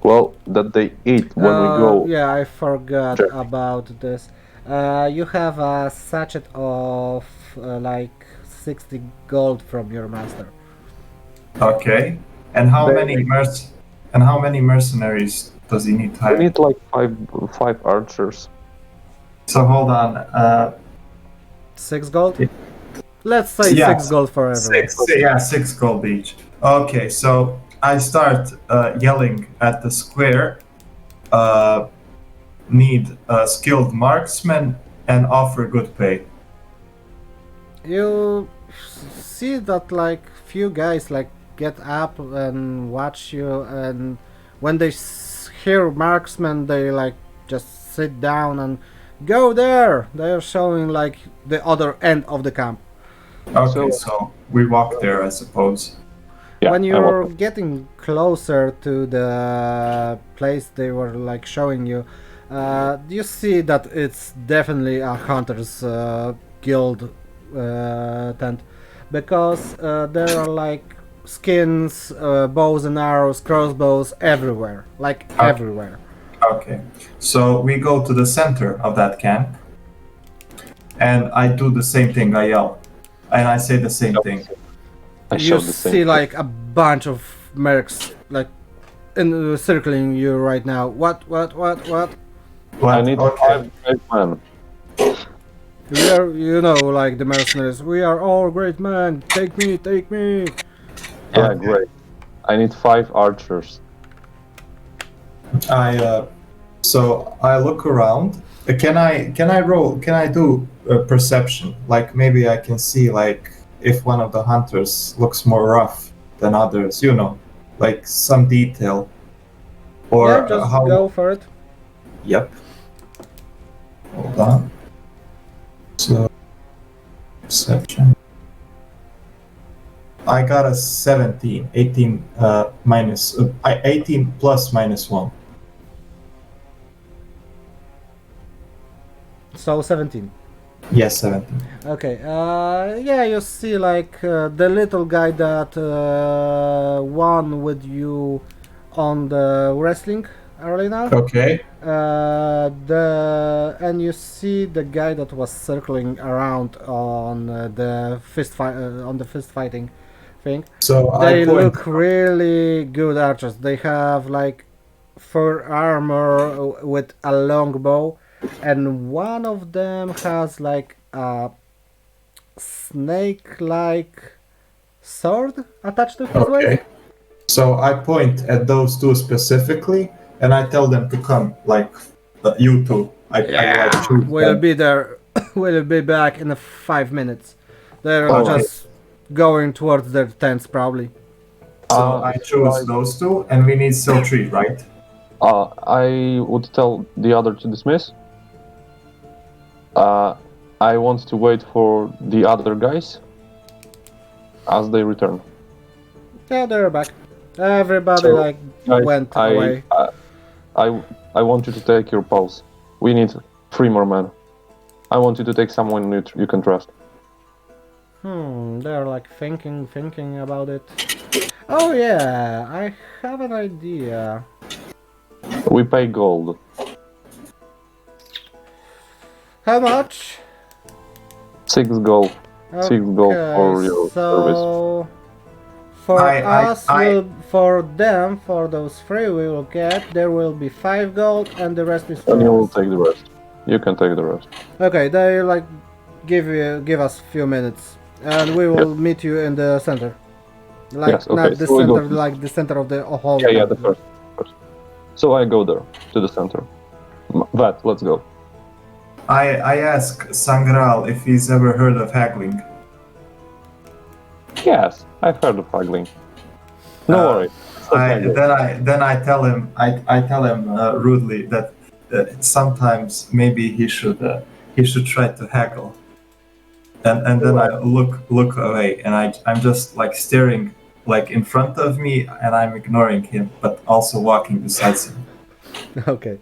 Well, that they eat when we go.
Yeah, I forgot
Sure.
about this. You have a sachet of like 60 gold from your master.
Okay. And how
They-
many mercenaries does he need to
We
hire?
need like five archers.
So hold on.
6 gold?
Yeah.
Let's say
Yeah,
6 gold for everyone.
6 gold each. Okay, so I start yelling at the square. Need skilled marksmen and offer good pay.
You see that like few guys like get up and watch you, and when they hear marksman they like just sit down and go there. They are showing like the other end of the camp.
Okay, so we walk there, I suppose.
Yeah,
When
I
you're
want-
getting closer to the place they were like showing you, you see that it's definitely a hunter's guild tent, because there are like skins, bows and arrows, crossbows everywhere, like everywhere.
Okay, so we go to the center of that camp, and I do the same thing. I yell, and I say the same thing.
I
You
showed the
see
same.
like a bunch of mercs like circling you right now. What?
What?
I need
Okay.
5 great men.
We are, you know, like the mercenaries. We are all great men. Take me, take me.
Yeah,
Okay.
great. I need 5 archers.
So I look around. Can I roll? Can I do perception? Like maybe I can see like if one of the hunters looks more rough than others. You know, like some detail. Or
Yeah, just
how?
go for it.
Yep. Hold on. So perception. I got a 17. 18 minus 18 plus minus 1.
So 17.
Yes, 17.
Okay. Yeah, you see like the little guy that won with you on the wrestling arena.
Okay.
And you see the guy that was circling around on the fist fighting thing.
So
They
I point.
look really good archers. They have like fur armor with a long bow, and one of them has like a snake-like sword attached to his waist.
Okay. So I point at those two specifically, and I tell them to come. Like you two. I like choose
We'll
them.
be there. We'll be back in 5 minutes. They're
Okay.
just going towards their tents, probably.
So I choose those two, and we need still 3, right?
I would tell the other to dismiss. I want to wait for the other guys as they return.
Yeah, they're back. Everybody
So,
like
Guys,
went away.
I want you to take your pulse. We need 3 more men. I want you to take someone you can trust.
They're like thinking about it. Oh yeah, I have an idea.
We pay gold.
How much?
6 gold. 6 gold for your service.
So for for them, for those 3 we will get, there will be 5 gold, and the rest is for
And you will
us.
take the rest. You can take the rest.
Okay, they like give us few minutes, and we will meet you in the center. Like
Yes, okay,
not the
so we go
center,
to-
like the center of the whole.
Yeah,
camp.
the first. So I go there, to the center. Vat, let's go.
I ask Sangral if he's ever heard of haggling.
Yes, I've heard of haggling. No worry.
Then I tell him rudely that sometimes maybe he should try to haggle. And then I look away, and I'm just like staring like in front of me, and I'm ignoring him, but also walking beside him.
Okay.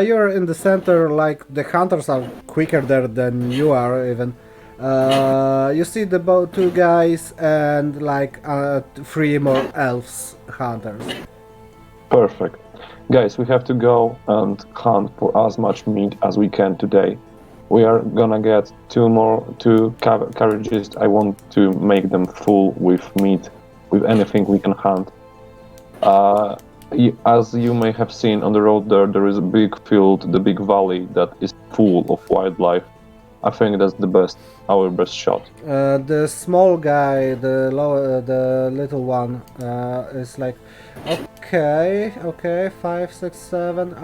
You're in the center, like the hunters are quicker there than you are even. You see the 2 guys and like 3 more elves hunters.
Perfect. Guys, we have to go and hunt for as much meat as we can today. We are gonna get 2 carriages. I want to make them full with meat, with anything we can hunt. As you may have seen on the road there is a big field, the big valley that is full of wildlife. I think that's our best shot.
The small guy, the little one, is like, okay, 5, 6, 7.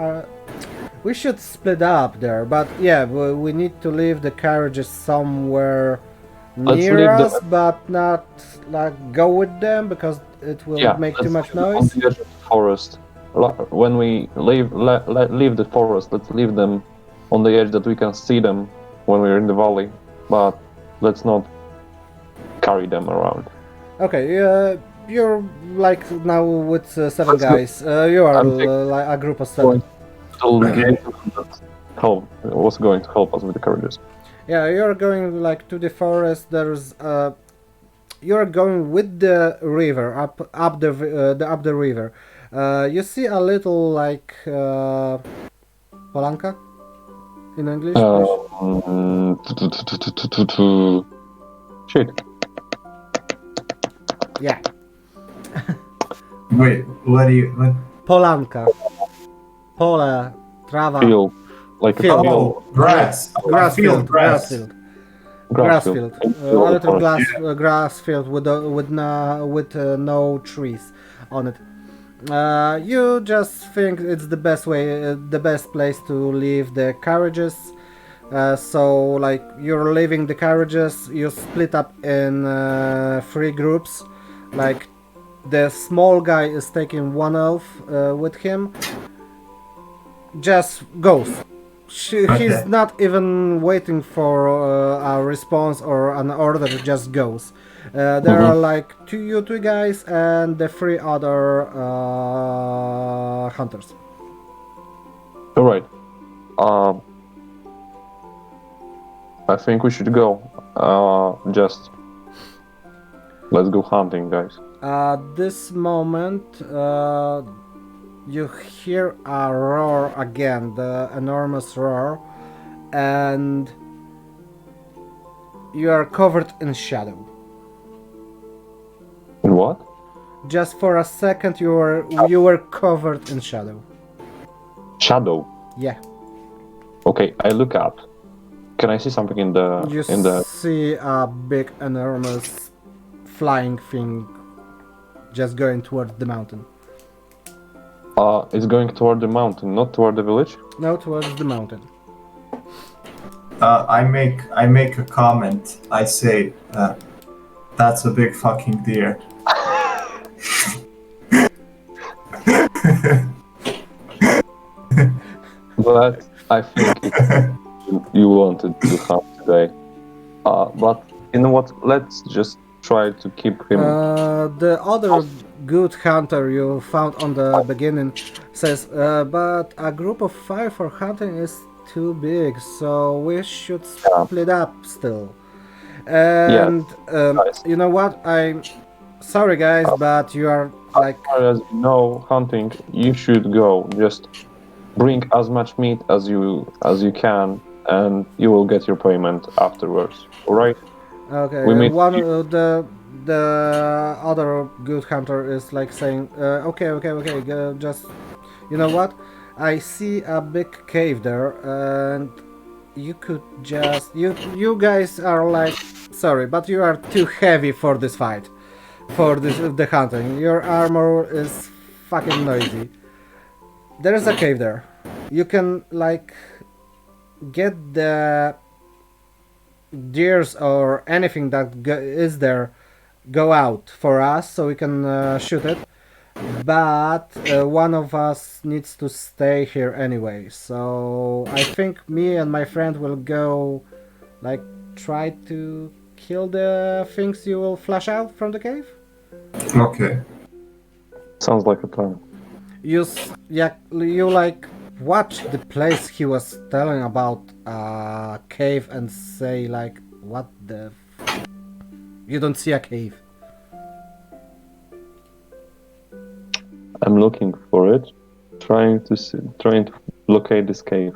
We should split up there, but yeah, we need to leave the carriages somewhere near us, but not like go with them because it will make too much noise.
On the edge of the forest. When we leave the forest, let's leave them on the edge that we can see them when we're in the valley, but let's not carry them around.
Okay, you're like now with 7 guys. You are like a group of 7.
Was going to help us with the carriages.
Yeah, you're going like to the forest. There's you're going with the river up the river. You see a little like polanka. in English, please?
Shit.
Yeah.
Wait, what do you? What?
Polanka. Pole, trawa.
Field. Like a
Field.
field.
Oh, grass.
Grass
Field
field.
grass.
Grass field. A little
forest.
grass field with no trees on it. You just think it's the best way, the best place to leave the carriages. So like you're leaving the carriages, you split up in 3 groups. Like the small guy is taking one elf with him. Just goes. He's not even waiting for a response or an order, just goes. There are like you two guys and the 3 other hunters.
All right. I think we should go. Just let's go hunting, guys.
At this moment, you hear a roar again, the enormous roar, and you are covered in shadow.
In what?
Just for a second, you were covered in shadow.
Shadow.
Yeah.
Okay, I look up. Can I see something in the
You see a big, enormous flying thing just going towards the mountain.
It's going toward the mountain, not toward the village?
No, towards the mountain.
I make a comment. I say, that's a big fucking deer.
But I think you wanted to hunt today. But you know what? Let's just try to keep him.
The other good hunter you found on the beginning says, but a group of 5 for hunting is too big, so we should split up still. And
Nice.
you know what? I'm sorry, guys, but you are like.
As far as you know, hunting, you should go. Just bring as much meat as you can, and you will get your payment afterwards. All right?
Okay,
We meet
one the other good hunter is like saying, okay, just, you know what? I see a big cave there, and you could just you guys are like, sorry, but you are too heavy for this fight, for the hunting. Your armor is fucking noisy. There is a cave there. You can like get the deers or anything that is there go out for us so we can shoot it, but one of us needs to stay here anyway, so I think me and my friend will go like try to kill the things you will flash out from the cave.
Okay.
Sounds like a plan.
You like watch the place he was telling about cave and say like, what the you don't see a cave.
I'm looking for it, trying to locate this cave.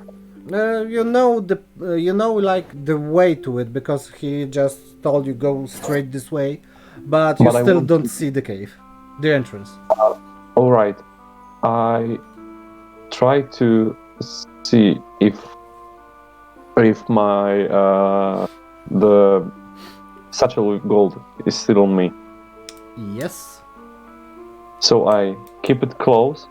You know like the way to it because he just told you go straight this way, but you
But I
still
want
don't
to-
see the cave, the entrance.
All right, I try to see if my the satchel with gold is still on me.
Yes.
So I keep it close.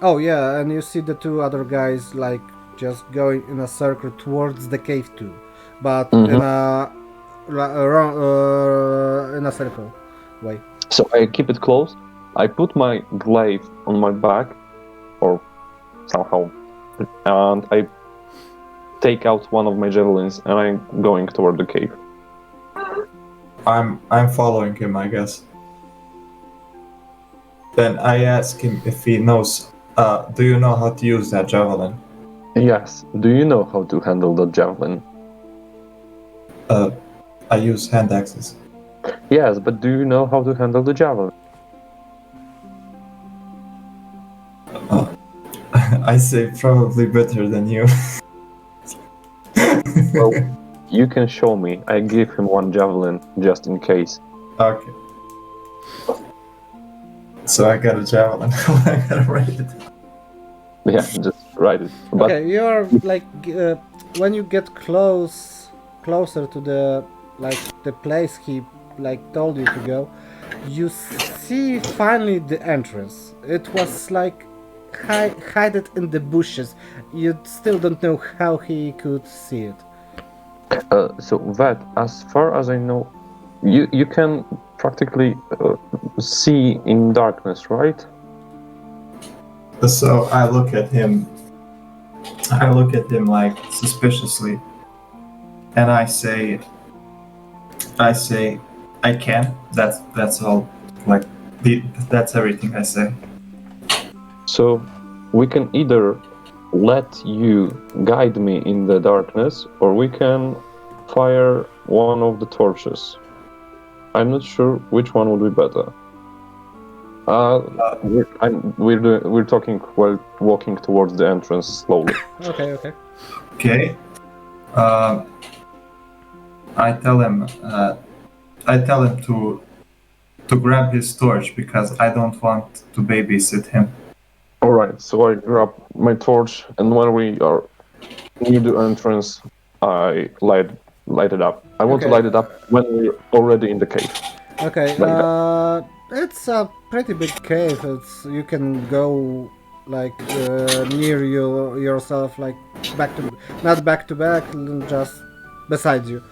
Oh yeah, and you see the 2 other guys like just going in a circle towards the cave too, but in a circle way.
So I keep it close. I put my glaive on my back, or somehow, and I take out one of my javelins, and I'm going toward the cave.
I'm following him, I guess. Then I ask him if he knows. Do you know how to use that javelin?
Yes. Do you know how to handle the javelin?
I use hand axes.
Yes, but do you know how to handle the javelin?
I say probably better than you.
Well, you can show me. I give him one javelin just in case.
Okay. So I got a javelin. I gotta write it.
Yeah, just write it. But
Okay, you're like when you get closer to the place he like told you to go, you see finally the entrance. It was like hide in the bushes. You still don't know how he could see it.
so that, as far as I know, you can practically see in darkness, right?
So I look at him. I look at him like suspiciously, and I say, I can. That's all. Like, that's everything I say.
So we can either let you guide me in the darkness, or we can fire one of the torches. I'm not sure which one would be better. We're talking while walking towards the entrance slowly.
Okay.
Okay. I tell him. I tell him to grab his torch because I don't want to babysit him.
All right, so I grab my torch, and when we are near the entrance, I light it up. I want to
Okay.
light it up when we're already in the cave.
Okay.
Like
It's a pretty big cave. You can go like near yourself, like not back to back, just beside you.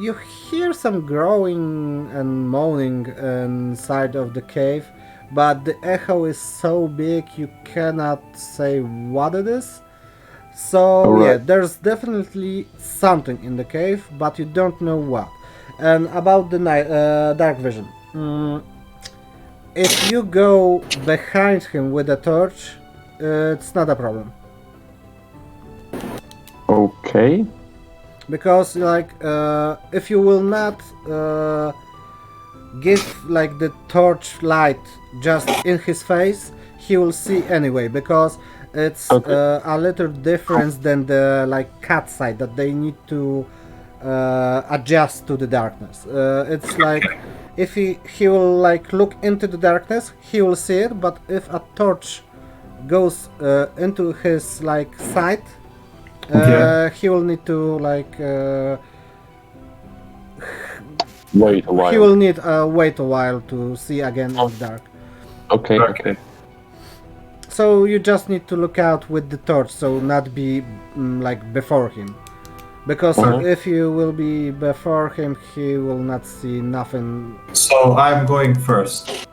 You hear some growing and moaning inside of the cave, but the echo is so big you cannot say what it is. So
Alright.
yeah, there's definitely something in the cave, but you don't know what. And about the dark vision, if you go behind him with a torch, it's not a problem.
Okay.
Because like if you will not give like the torch light just in his face, he will see anyway, because it's
Okay.
a little difference than the like cat side that they need to adjust to the darkness. It's like if he will like look into the darkness, he will see it, but if a torch goes into his like sight, he will need to like
Wait a while.
he will need wait a while to see again in the dark.
Okay.
So you just need to look out with the torch, so not be like before him, because if you will be before him, he will not see nothing.
So I'm going first.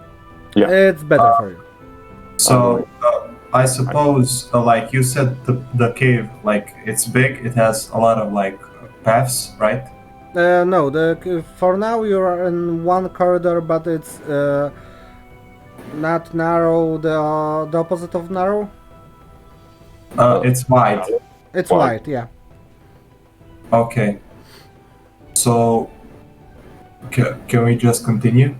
Yeah.
It's better for you.
So I suppose, like you said, the cave, like it's big. It has a lot of like paths, right?
No, for now you are in one corridor, but it's not narrow. The opposite of narrow.
It's wide.
It's
Wide.
wide, yeah.
Okay. So can we just continue?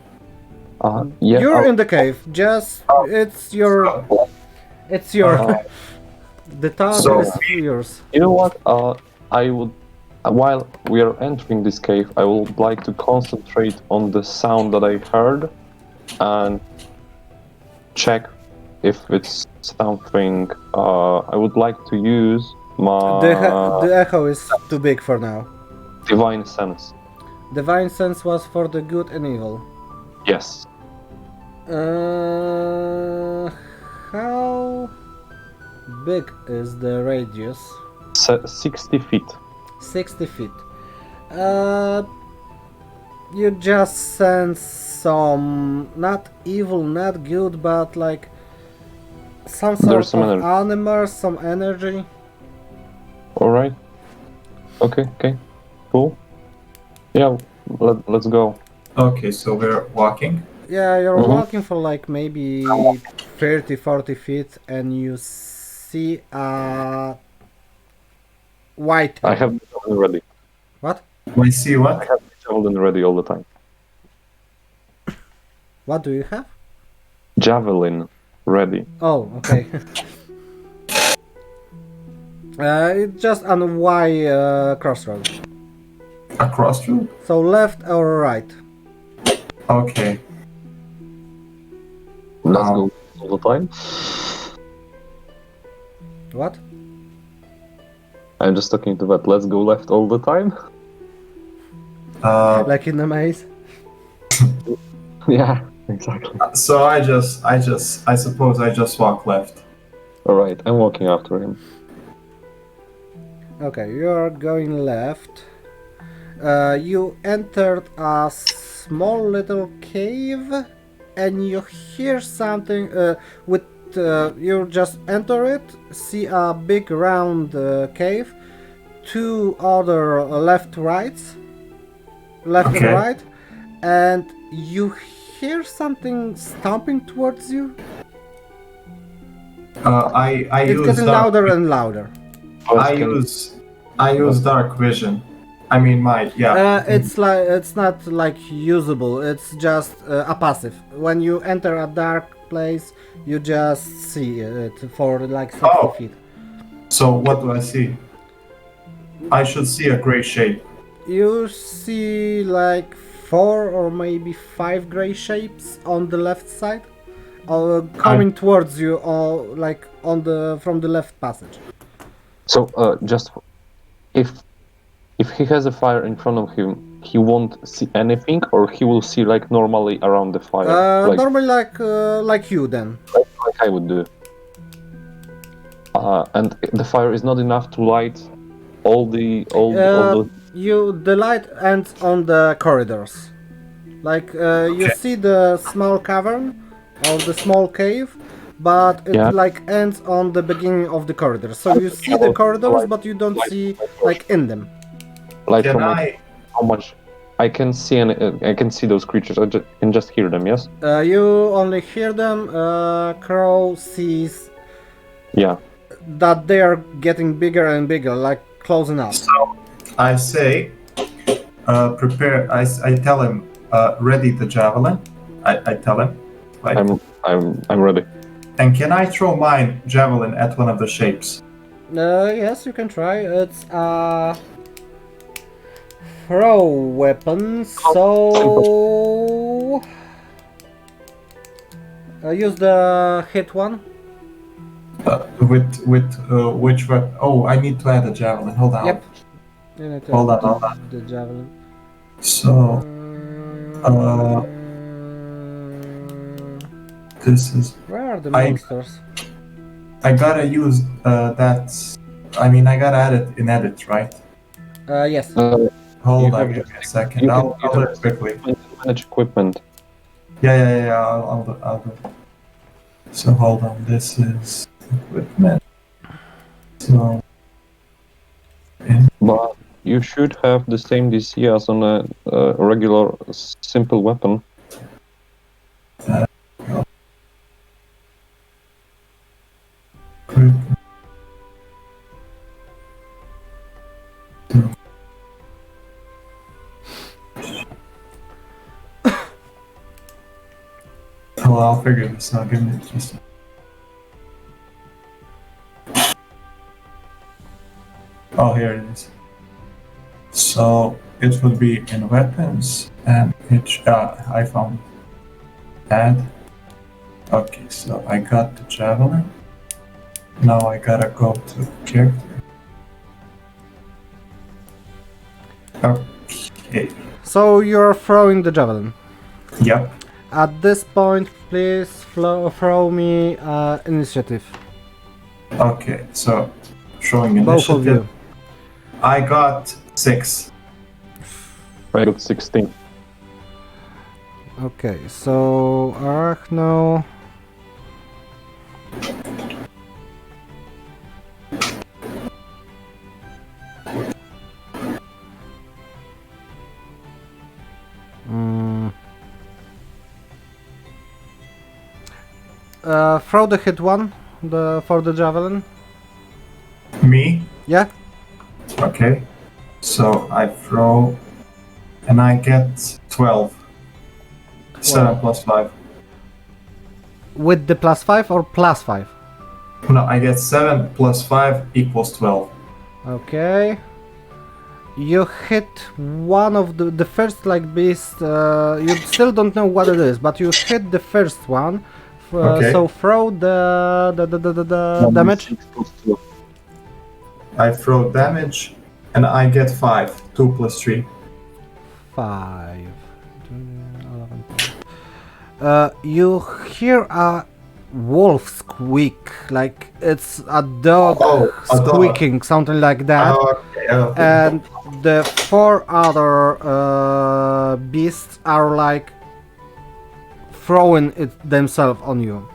Yeah.
You're in the cave. Just it's your the town
So-
is yours.
You know what? I would, while we are entering this cave, I would like to concentrate on the sound that I heard and check if it's something. I would like to use my
The echo is too big for now.
divine sense.
Divine sense was for the good and evil.
Yes.
How big is the radius?
60 feet.
60 feet. You just sense some not evil, not good, but like some sort
There's some
of
energy.
animal, some energy.
All right. Okay. Cool. Yeah. Let's go.
Okay, so we're walking.
Yeah, you're
Mhm.
walking for like maybe 30-40 feet and you see a white.
I have the javelin ready.
What?
We see
I
what?
have the javelin ready all the time.
What do you have?
Javelin ready.
Oh, okay. It's just on Y crossroad.
A crossroad?
So left or right?
Okay.
Let's go all the time.
What?
I'm just talking to that. Let's go left all the time.
Like in the maze?
Yeah, exactly.
So I suppose I just walk left.
All right, I'm walking after him.
Okay, you're going left. You entered a small little cave and you hear something you just enter it, see a big round cave, two other left and
Okay.
right, and you hear something stomping towards you.
I
It's
use
getting
dark,
louder and louder.
I use dark vision. I mean
It's not like usable. It's just a passive. When you enter a dark place, you just see it for like 60
Oh.
feet.
So what do I see? I should see a gray shape.
You see like 4 or maybe 5 gray shapes on the left side, coming towards you, like from the left passage.
So, just if he has a fire in front of him, he won't see anything, or he will see like normally around the fire,
Normally like you then.
like I would do. And the fire is not enough to light all the
The light ends on the corridors. Like you see the small cavern or the small cave, but it like ends on the beginning of the corridor. So you see the corridors, but you don't see like in them.
Like how much I can see, and I can see those creatures. I can just hear them. Yes.
You only hear them. Crow sees.
Yeah.
That they are getting bigger and bigger, like closing up.
So I say, prepare. I tell him, ready the javelin. I tell him, like,
I'm ready.
And can I throw my javelin at one of the shapes?
Yes, you can try. It's a throw weapon, so use the hit one.
With which weapon? Oh, I need to add a javelin. Hold on.
Yep. You need to
Hold
add
on.
the javelin.
So, this is.
Where are the monsters?
I gotta use that. I mean, I gotta add it in edit, right?
Yes.
Hold on, give me a second. I'll do it quickly.
Manage equipment.
Yeah. I'll do it. So hold on. This is equipment. So.
But you should have the same DC as on a regular simple weapon.
Oh, I'll figure this out. Give me just. Oh, here it is. So it would be in weapons, and I found it. Add. Okay, so I got the javelin. Now I gotta go to character. Okay.
So you're throwing the javelin.
Yep.
At this point, please throw me initiative.
Okay, so showing
Both
initiative.
of you.
I got 6.
I got 16.
Okay, so Arachno. Throw the hit one, for the javelin.
Me?
Yeah.
Okay. So I throw, and I get 12. 7 plus 5.
With the +5 or +5?
No, I get 7 plus 5 equals 12.
Okay. You hit one of the first like beast. You still don't know what it is, but you hit the first one.
Okay.
So throw the damage.
6 plus 2.
I throw damage, and I get 5. 2 plus 3.
5. 11. You hear a wolf squeak, like it's a dog
Oh, a dog.
squeaking, something like that.
Okay.
And the 4 other beasts are like throwing it themselves on you.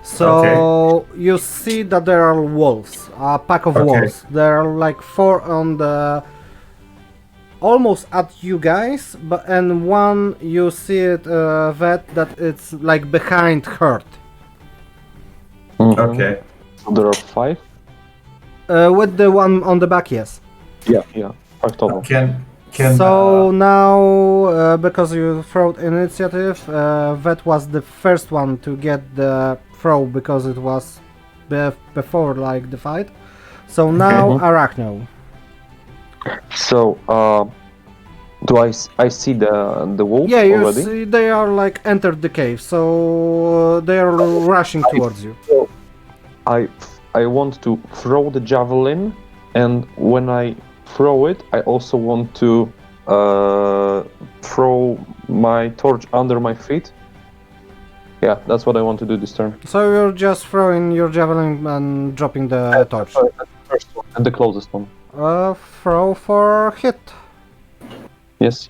So you see that there are wolves, a pack of
Okay.
wolves. There are like 4 on the almost at you guys, and one you see it that it's like behind Hurt.
Okay.
So there are 5?
With the one on the back, yes.
Yeah. 5 total.
Can
So now, because you throwed initiative, that was the first one to get the throw because it was before like the fight. So now Arachno.
So, do I see the wolves
Yeah, you
already?
see they are like entered the cave, so they are rushing towards you.
I want to throw the javelin, and when I throw it, I also want to throw my torch under my feet. Yeah, that's what I want to do this turn.
So you're just throwing your javelin and dropping the torch.
The first one and the closest one.
Throw for hit.
Yes.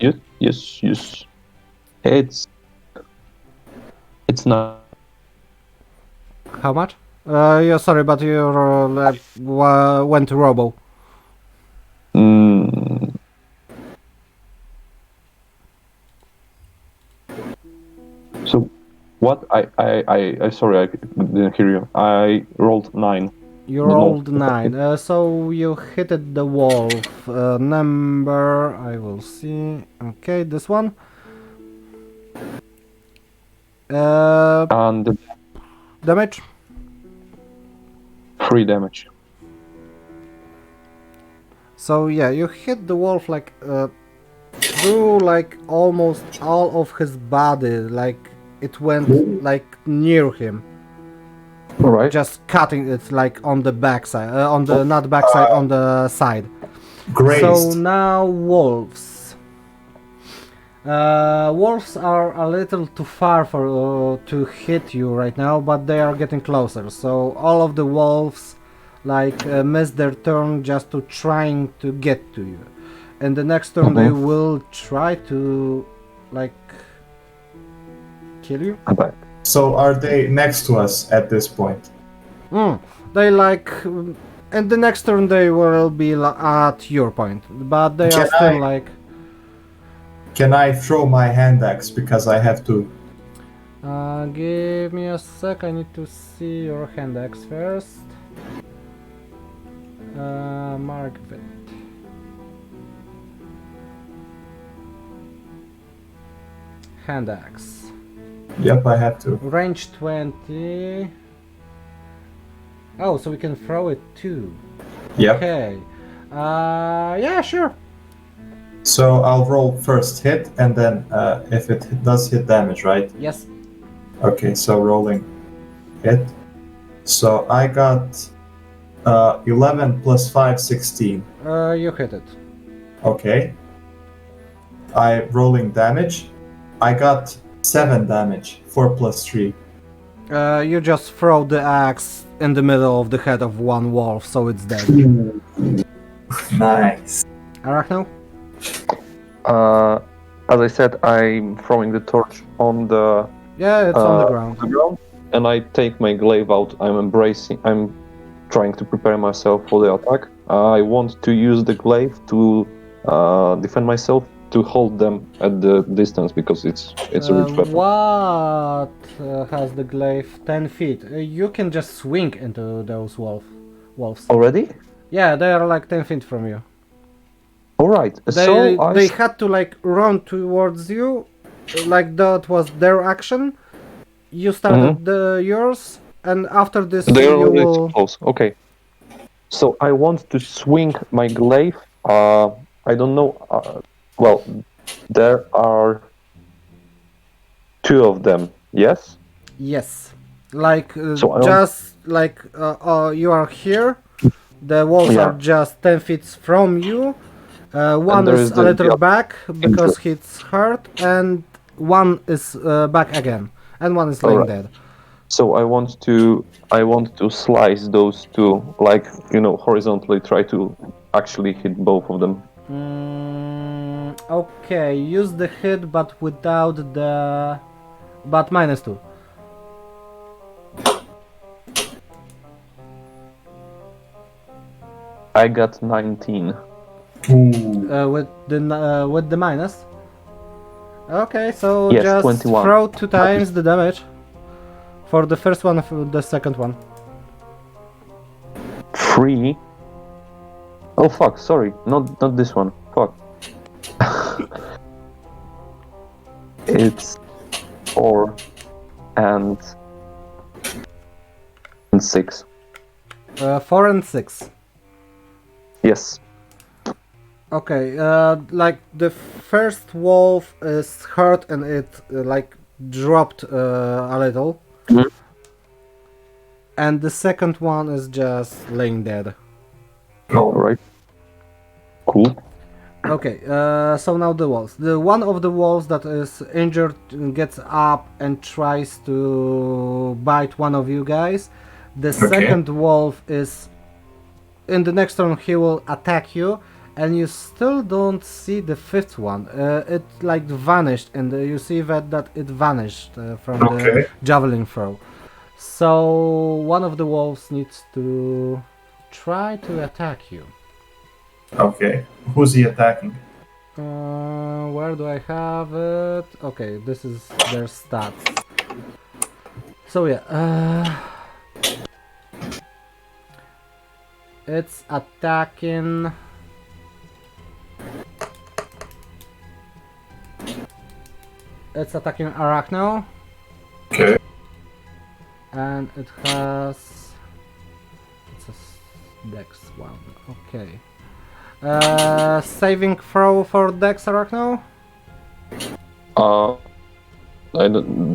It's not.
How much? Yeah, sorry, but you went to Robo.
So, what? I sorry, I didn't hear you. I rolled 9.
You
No.
rolled 9, so you hit the wolf. Number, I will see. Okay, this one.
And the
Damage.
3 damage.
So yeah, you hit the wolf like through like almost all of his body, like it went like near him,
All right.
just cutting it like on the backside, on the not backside, on the side.
grazed.
So now wolves. Wolves are a little too far for to hit you right now, but they are getting closer. So all of the wolves like miss their turn just to trying to get to you, and the next turn they will try to like kill you.
Okay.
So are they next to us at this point?
They like, and the next turn they will be at your point, but they are
Can
still
I-
like.
Can I throw my hand axe because I have to?
Give me a sec, I need to see your hand axe first. Mark it. Hand axe.
Yep, I have to.
Range 20. Oh, so we can throw it too.
Yep.
Okay. Yeah, sure.
So I'll roll first hit, and then if it does hit damage, right?
Yes.
Okay, so rolling hit. So I got 11 plus 5, 16.
You hit it.
Okay. I rolling damage. I got 7 damage. 4 plus 3.
You just throw the axe in the middle of the head of one wolf, so it's dead.
Nice.
Arachno?
As I said, I'm throwing the torch on the
Yeah, it's on the ground.
and I take my glaive out. I'm trying to prepare myself for the attack. I want to use the glaive to defend myself, to hold them at the distance because it's a rich weapon.
What has the glaive? 10 feet. You can just swing into those wolves.
Already?
Yeah, they are like 10 feet from you.
All right.
They had to like run towards you, like that was their action. You started yours, and after this
They are
you
already
will...
too close. Okay. So I want to swing my glaive. I don't know. Well, there are two of them. Yes.
Yes. Like,
So I want.
just like you are here, the walls are
Yeah.
just 10 feet from you. One
there
is
is
a
the
little
other
back because
injured.
he's hurt, and one is back again, and one is
All
laying
right.
dead.
So I want to slice those two, like horizontally. Try to actually hit both of them.
Okay, use the hit, but without the... but -2.
I got 19.
Ooh.
With the minus. Okay, so
Yes,
just
21.
throw 2 times the damage for the first one, for the second one.
3. Oh fuck! Sorry, not this one. Fuck. It's 4 and 6.
4 and 6.
Yes.
Okay, like the first wolf is hurt and it like dropped a little,
Mhm.
and the second one is just laying dead.
All right. Cool.
Okay, so now the wolves. The one of the wolves that is injured gets up and tries to bite one of you guys. The second wolf is in the next turn he will attack you, and you still don't see the fifth one. It like vanished, and you see that it vanished from the javelin throw. So one of the wolves needs to try to attack you.
Okay. Who's he attacking?
Where do I have it? Okay, this is their stats. So yeah, it's attacking. It's attacking Arachno.
Okay.
And it has... it's a Dex one. Okay. Saving throw for Dex Arachno?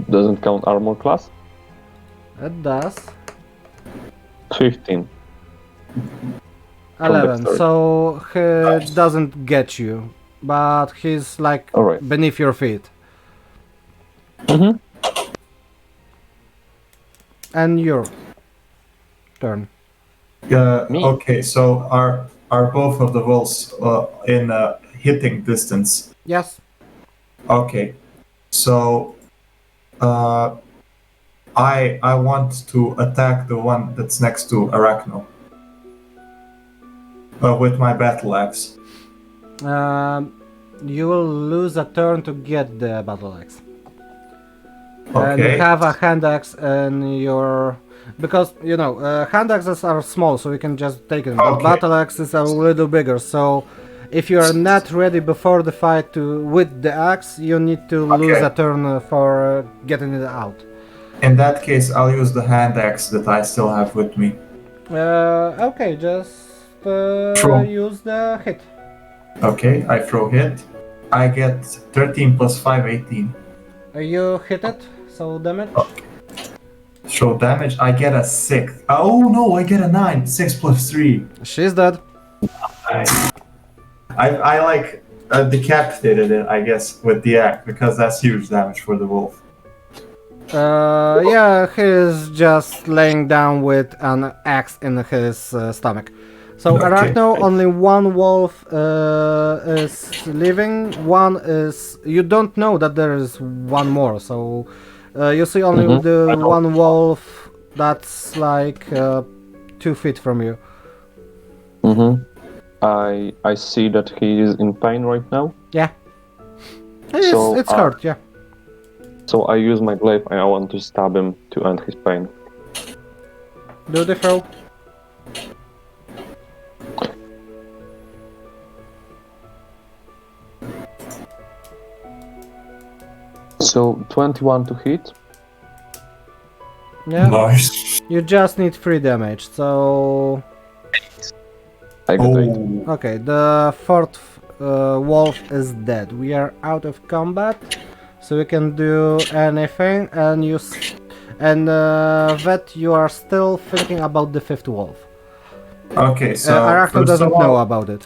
Doesn't count armor class.
It does.
15.
11.
Dexterity.
So he doesn't get you, but he's like
All right.
beneath your feet.
Mm-hmm.
And your turn.
Me?
Okay. So are both of the wolves in hitting distance?
Yes.
Okay. So I want to attack the one that's next to Arachno with my battle axe.
You will lose a turn to get the battle axe. And you
Okay.
have a hand axe in your... because, you know, hand axes are small, so you can just take them. But
Okay.
battle axes are a little bigger, so if you are not ready before the fight with the axe, you need to lose a turn for getting it out.
In that case, I'll use the hand axe that I still have with me.
Okay, just use the hit.
Okay, I throw hit. I get 13 plus 5, 18.
You hit it, so damage.
Throw damage, I get a 6. Oh no, I get a 9. 6 plus 3.
She's dead.
I like decapitated it, I guess, with the axe, because that's huge damage for the wolf.
Yeah, he's just laying down with an axe in his stomach. So
Okay.
Arachno, only one wolf is living. One is... you don't know that there is one more. So you see only the one wolf that's like 2 feet from you.
Mm-hmm. I see that he is in pain right now.
Yeah.
So,
It's hurt, yeah.
So I use my glaive and I want to stab him to end his pain.
Do the throw.
So 21 to hit.
Yeah.
Nice.
You just need 3 damage, so...
I got 8.
Oh,
Okay, the 4th wolf is dead. We are out of combat, so you can do anything, and that you are still thinking about the 5th wolf.
okay. So
Arachno
first
doesn't
of
know
all,
about it.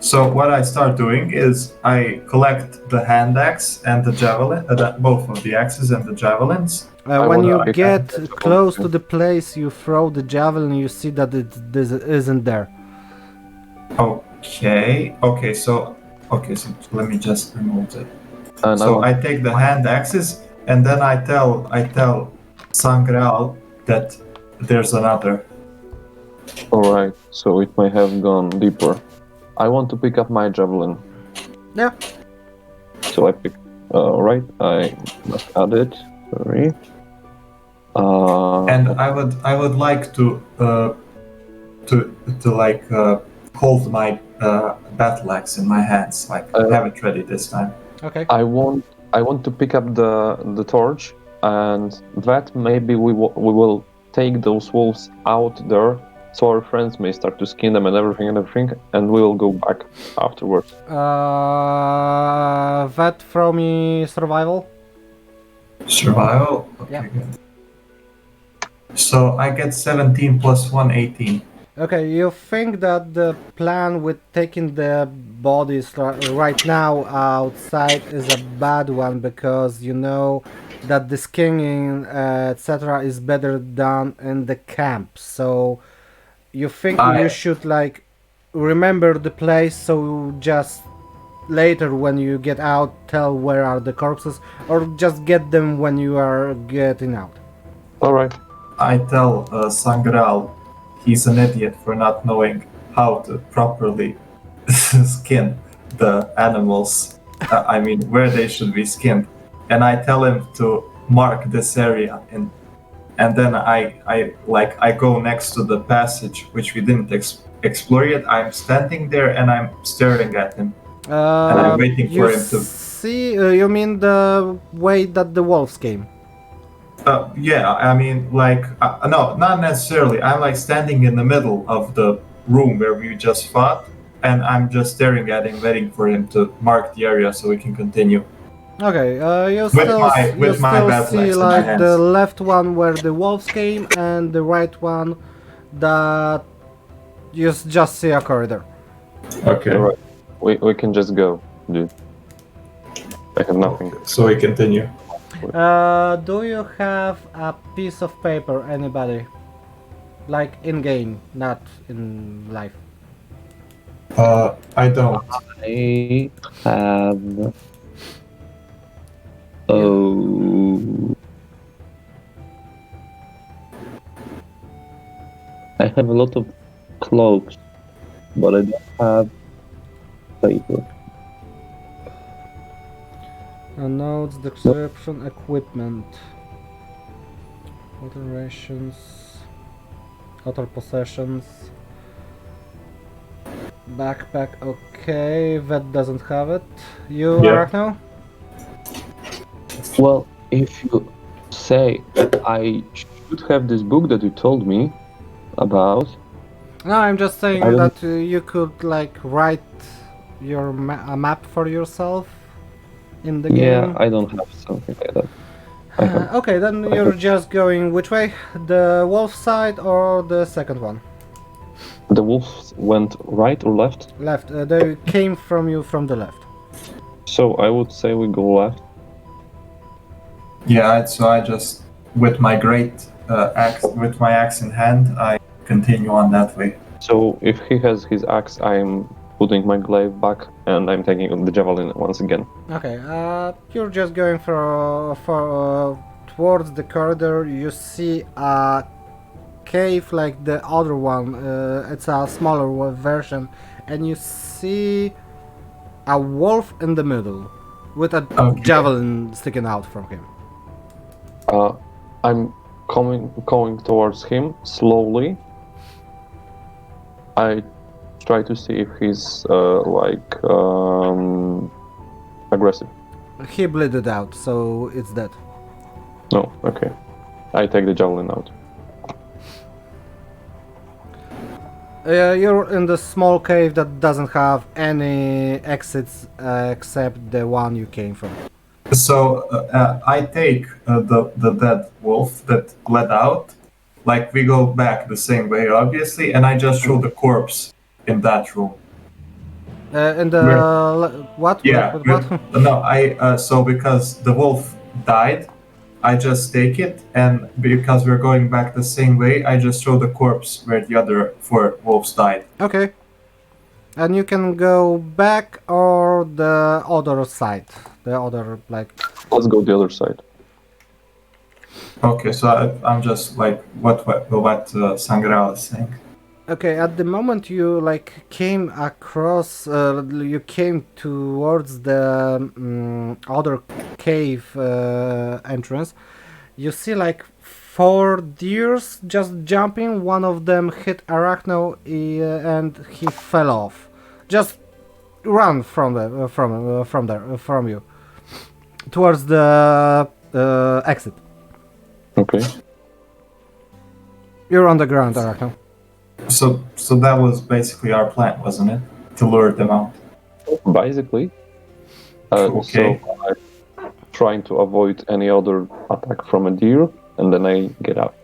so what I start doing is I collect the hand axe and the javelin, both of the axes and the javelins.
I
When
wanna
you
pick
get
up the
close to
javelin.
the place you throw the javelin, you see that this isn't there.
Okay. So let me just remove it.
And
So I
want
take the hand axes and then I tell Sangreal that there's another.
Alright, so it may have gone deeper. I want to pick up my javelin.
Yeah.
So I pick. Right, I must add it. Sorry.
And I would like to hold my battle axe in my hands, like have it ready this time.
Okay.
I want to pick up the torch, and that maybe we will take those wolves out there, so our friends may start to skin them and everything, and we will go back afterwards.
That throw me survival.
Survival. Okay,
Yeah.
good. So I get 17 plus 1, 18.
Okay, you think that the plan with taking the bodies right now outside is a bad one because you know that the skinning, etc., is better done in the camp. So you think you should like remember the place, so just later when you get out tell where are the corpses, or just get them when you are getting out.
All right.
I tell Sangreal he's an idiot for not knowing how to properly skin the animals. I mean, where they should be skinned. And I tell him to mark this area, and then I go next to the passage which we didn't explore yet. I'm standing there and I'm staring at him, and I'm waiting for him to.
See, you mean the way that the wolves came?
Yeah, I mean, no, not necessarily. I'm like standing in the middle of the room where we just fought, and I'm just staring at him, waiting for him to mark the area so we can continue.
Okay, you
With
still,
my-
you
with my
still
battle
see
axe in my
like the
hands.
left one where the wolves came, and the right one that you just see a corridor.
Okay.
All right. We can just go, dude. I have nothing.
So we continue.
Do you have a piece of paper, anybody? Like in game, not in life.
I don't.
I have. Oh. I have a lot of cloaks, but I don't have paper.
Notes, description, equipment, alterations, other possessions, backpack. Okay, that doesn't have it. You
Yeah.
are now?
Well, if you say I should have this book that you told me about.
No, I'm just saying
I don't-
that you could like write your a map for yourself in the
Yeah,
game.
I don't have something like that. I have.
Okay, then you're just going which way? The wolf side or the second one?
The wolves went right or left,
Left. They came from you from the left.
so I would say we go left.
Yeah, so I just with my axe in hand, I continue on that way.
So if he has his axe, I'm putting my glaive back and I'm taking the javelin once again.
Okay, you're just going for towards the corridor. You see a cave like the other one. It's a smaller version, and you see a wolf in the middle with a
Okay.
javelin sticking out from him.
I'm going towards him slowly. I try to see if he's aggressive.
He bleeded out, so it's dead.
No, okay. I take the javelin out.
You're in the small cave that doesn't have any exits except the one you came from.
So I take the dead wolf that bled out, like we go back the same way, obviously, and I just show the corpse in that room.
In the what?
Yeah,
What?
no, so because the wolf died, I just take it, and because we're going back the same way, I just show the corpse where the other 4 wolves died.
Okay. And you can go back or the other side. The other, like...
Let's go the other side.
Okay, so I'm just like what Sangreal is saying.
Okay, at the moment you like came across, you came towards the other cave entrance. You see like 4 deers just jumping. One of them hit Arachno and he fell off. Just run from from you towards the exit.
Okay.
You're on the ground, Arachno.
So that was basically our plan, wasn't it? To lure them out.
Basically.
Okay.
So I'm trying to avoid any other attack from a deer, and then I get up.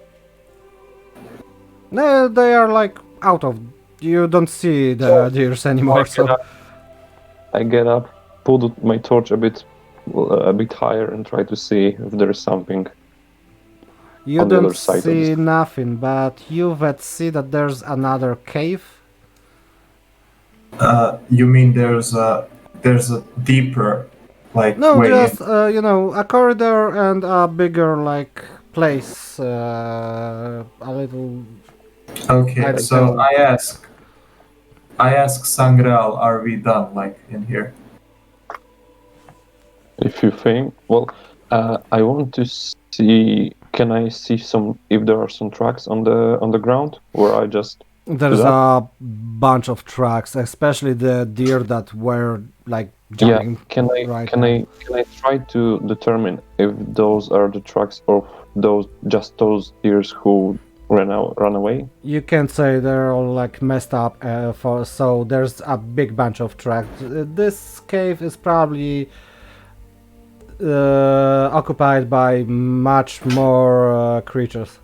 No, they are like out of. You don't see the deers anymore. So
I get up, put my torch a bit higher, and try to see if there is something.
you
on the other
don't
side of
see
this.
nothing, but you that see that there's another cave.
You mean there's a deeper, like
No,
way
just
in?
a corridor and a bigger like place, a little.
Okay, so I ask Sangreal, are we done, like in here?
If you think, well, I want to see. Can I see if there are some tracks on the ground where I just?
There's
that?
a bunch of tracks, especially the deer that were like jumping.
Yeah. Can I
right
can
now.
I try to determine if those are the tracks of those deers who run away?
You can say they're all like messed up, so there's a big bunch of tracks. This cave is probably occupied by much more creatures.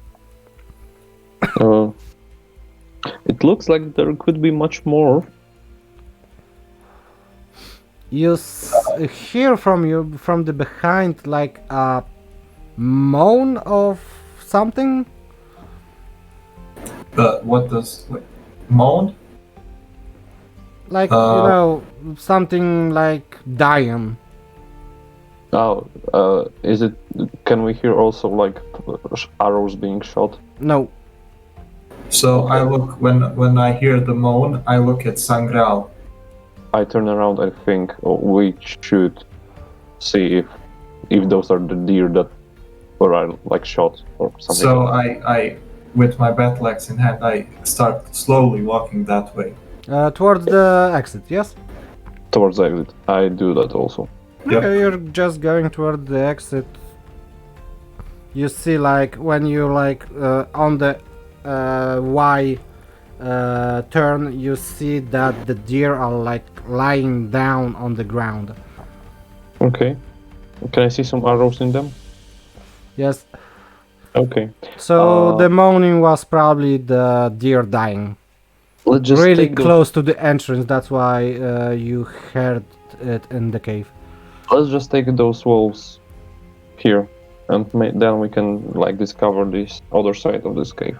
It looks like there could be much more.
You hear from the behind like a moan of something.
What does moan?
Like something like dying.
Oh, is it? Can we hear also like arrows being shot?
No.
So I look when I hear the moan, I look at Sangreal.
I turn around. I think we should see if those are the deer that were like shot or something.
So I with my battle axe in hand, I start slowly walking that way.
Towards the exit. Yes.
Towards the exit. I do that also.
Yep.
Okay, you're just going toward the exit. You see, like when you like on the Y turn, you see that the deer are like lying down on the ground.
Okay. Can I see some arrows in them?
Yes.
Okay.
So the moaning was probably the deer dying.
Let's just
Really
take
close to the entrance. That's why you heard it in the cave.
Let's just take those wolves here, and then we can like discover this other side of this cave.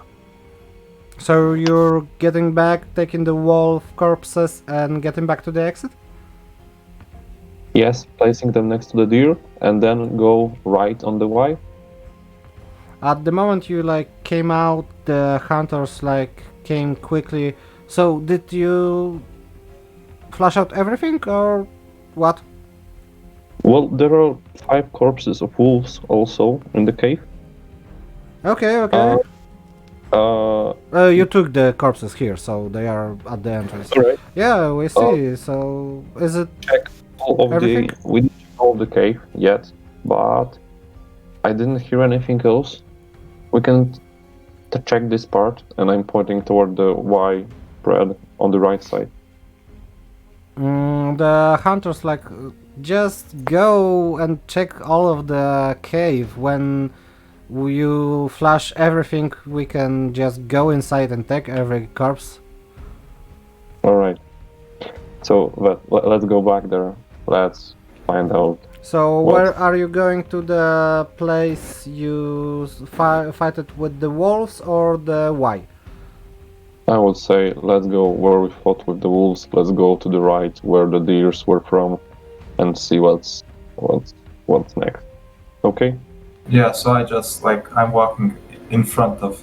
So you're getting back, taking the wolf corpses, and getting back to the exit?
Yes, placing them next to the deer, and then go right on the Y.
At the moment you like came out, the hunters like came quickly. So did you flush out everything or what?
Well, there are 5 corpses of wolves also in the cave.
Okay, okay. You took the corpses here, so they are at the entrance.
Alright.
Yeah, we see. So is it
Check all of
everything?
we didn't check all of the cave yet, but I didn't hear anything else. We can check this part, and I'm pointing toward the Y spread on the right side?
The hunters like just go and check all of the cave. When you flash everything, we can just go inside and take every corpse.
All right. So let's go back there. Let's find out.
So
What?
where are you going? To the place you fight it with the wolves or the Y?
I would say let's go where we fought with the wolves. Let's go to the right where the deers were from, and see what's next. Okay.
Yeah, so I just like I'm walking in front of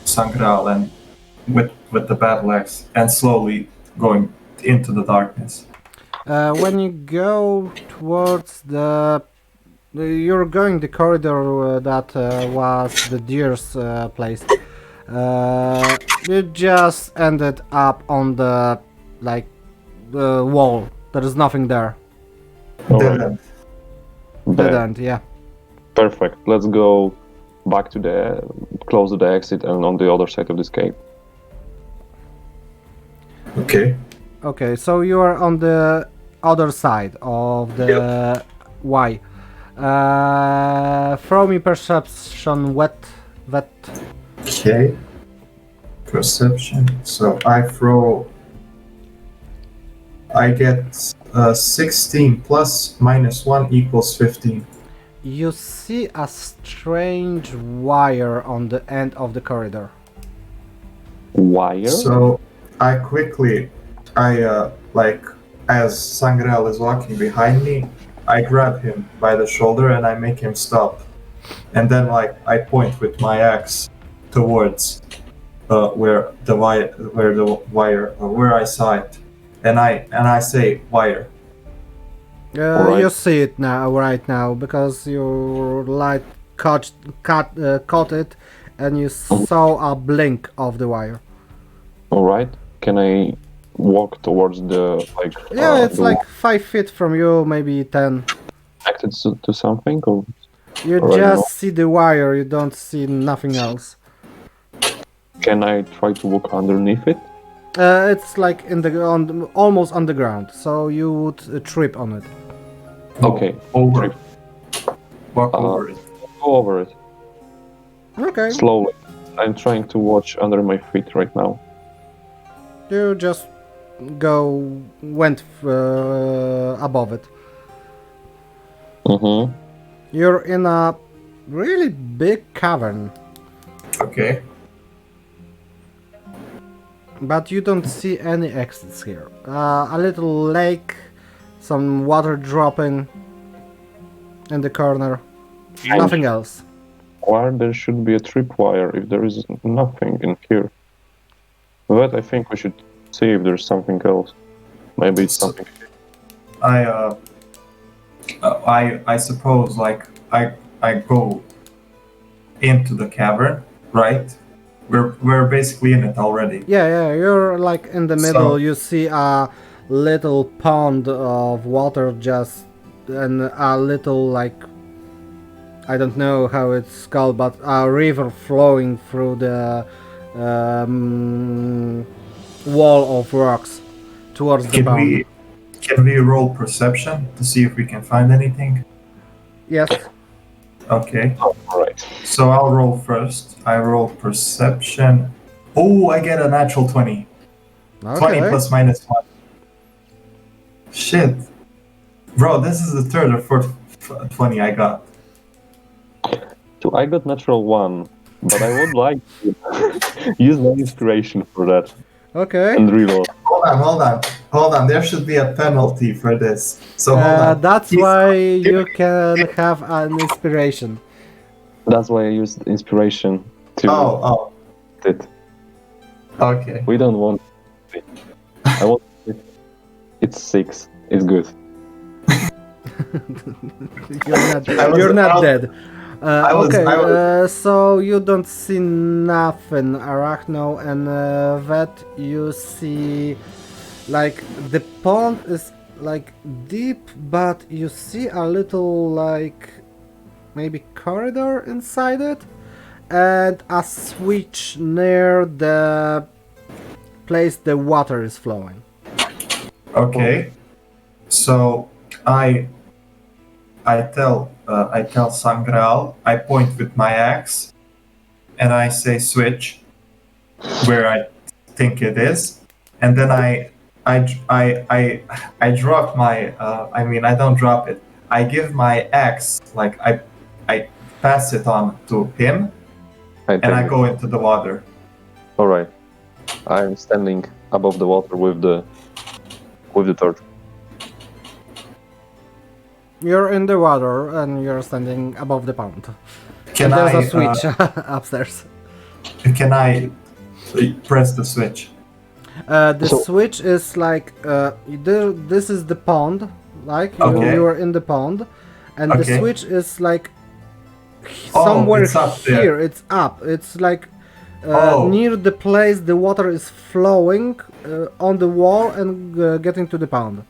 Sangreal and with the battle axe and slowly going into the darkness.
When you go towards you're going the corridor that was the deer's place. You just ended up on the the wall. There is nothing there.
All
Dead
right.
end.
Dead
There.
end, yeah.
Perfect. Let's go back to close to the exit and on the other side of this cave.
Okay.
Okay, so you are on the other side of the Y. Throw me perception vet.
Okay. Perception. So I get 16 plus -1 equals 15.
You see a strange wire on the end of the corridor.
Wire?
So I like as Sangreal is walking behind me, I grab him by the shoulder and I make him stop. And then like I point with my axe towards where I saw it, and I say wire.
Alright.
You see it now, right now, because your light caught it, and you saw a blink of the wire.
All right. Can I walk towards the
Yeah, it's
the
like 5 feet from you, maybe 10.
connected to something? Or
You
Alright,
just
no.
see the wire, you don't see nothing else.
can I try to walk underneath it?
It's like almost on the ground, so you would trip on it.
Okay.
Over.
Trip.
Walk over it.
Go over it
Okay,
slowly. I'm trying to watch under my feet right now.
you just went above it.
Mm-hmm.
You're in a really big cavern,
Okay.
but you don't see any exits here. A little lake, some water dropping in the corner, nothing else.
Why there should be a tripwire if there is nothing in here? But I think we should see if there's something else. Maybe it's something.
I suppose like I go into the cavern, right? We're basically in it already.
Yeah, you're like in the middle.
So-
You see a little pond of water, just and a little I don't know how it's called, but a river flowing through the wall of rocks towards the pond.
Can we roll perception to see if we can find anything?
Yes.
Okay.
All right.
So I'll roll first. I roll perception. Oh, I get a natural 20. 20
Okay.
plus -1. Shit. Bro, this is the third or fourth 20 I got.
So I got natural 1, but I would like to use my inspiration for that
Okay.
and reroll.
Hold on. There should be a penalty for this. So hold on.
That's
He's-
why you can have an inspiration.
That's why I used inspiration to
Oh,
it.
okay.
We don't want it. I want it. It's 6. It's good.
You're not dead.
I was-
Okay,
I was-
so you don't see nothing, Arachno, and that you see like the pond is like deep, but you see a little like maybe corridor inside it, and a switch near the place the water is flowing.
Okay. So I tell Sangreal, I point with my axe, and I say switch where I think it is, and then I drop my. I mean, I don't drop it. I give my axe, like I pass it on to him, and I go into the water.
All right. I'm standing above the water with the torch.
You're in the water and you're standing above the pond.
Can
There's
I
a switch upstairs.
Can I press the switch?
The
So-
switch is like this is the pond, like
Okay.
you are in the pond, and the
Okay.
switch is like
Oh,
somewhere
it's up there.
here. It's up. It's like
Oh.
near the place the water is flowing on the wall and getting to the pond.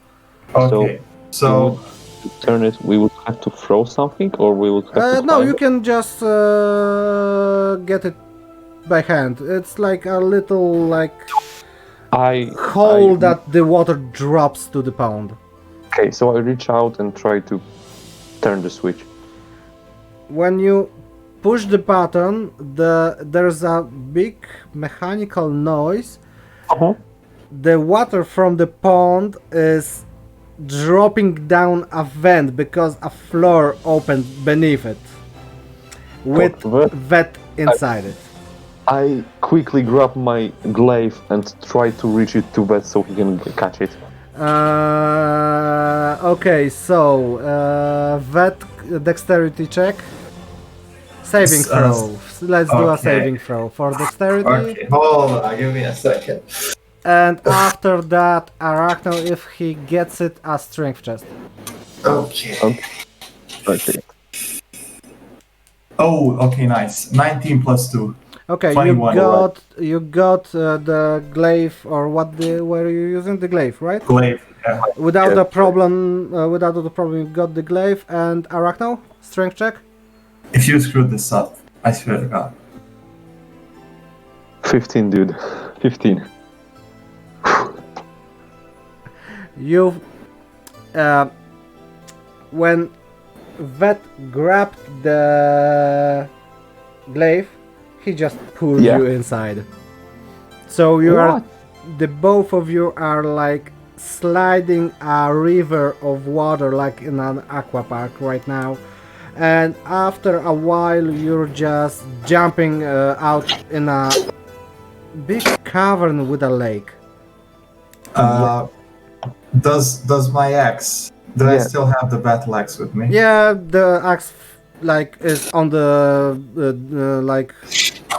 Okay. So
To turn it, we would have to throw something, or we would have to.
No,
climb
you
it?
can just get it by hand. It's like a little like hole
I-
that the water drops to the pond.
Okay, so I reach out and try to turn the switch.
When you push the button, there's a big mechanical noise.
Uh-huh.
The water from the pond is dropping down a vent because a floor opened beneath it with
What?
vet inside it.
I quickly grab my glaive and try to reach it to Vet so he can catch it.
Okay, so vet dexterity check. Saving throw. Let's do a
okay.
saving throw for dexterity.
okay, hold on, give me a second.
And after that, Arachno, if he gets it, a strength test.
Okay.
Okay.
Oh, okay, nice. 19 plus 2.
Okay,
21,
you got the glaive, or what were you using? The glaive, right?
Glaive. Yeah.
Without
Yeah.
a problem, you got the glaive. And Arachno, strength check.
If you screw this up, I swear to God.
15, dude. 15.
You, when Vet grabbed the glaive, he just pulled
Yeah.
you inside. So the both of you are like sliding a river of water, like in an aqua park right now. And after a while, you're just jumping out in a big cavern with a lake.
Does my axe? Do I
Yeah.
still have the battle axe with me?
Yeah, the axe like is on the like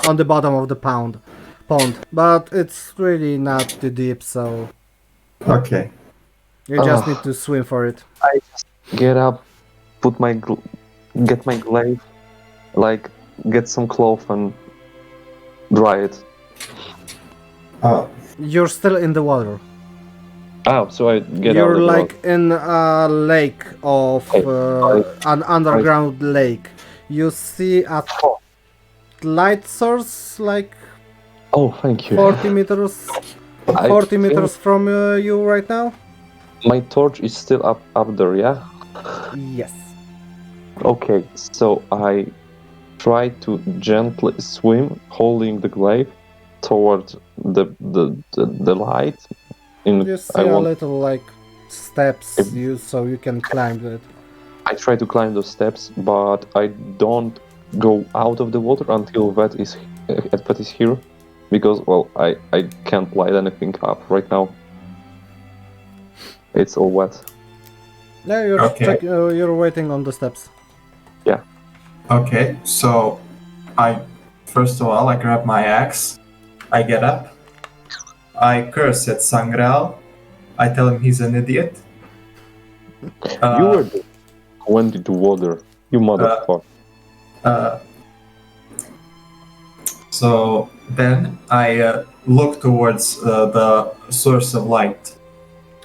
on the bottom of the pond, but it's really not too deep, so
Okay.
you just
Ugh.
need to swim for it.
I just get up, get my glaive, like get some cloth and dry it.
Oh,
You're still in the water.
Oh, so I get out
You're
of the
like in a lake of an underground lake. You see a light source like
Oh, thank you.
40 meters,
I
40
think
meters from you right now.
My torch is still up there, yeah?
Yes.
Okay, so I try to gently swim, holding the glaive towards the light.
You see a little like steps so you can climb it.
I try to climb those steps, but I don't go out of the water until Vet is here, because well, I can't light anything up right now. It's all wet.
Yeah, you're
Okay.
you're waiting on the steps.
okay. So, first of all, I grab my axe. I get up. I curse at Sangreal. I tell him he's an idiot.
You were the who went into water, you motherfucker.
So then I look towards the source of light.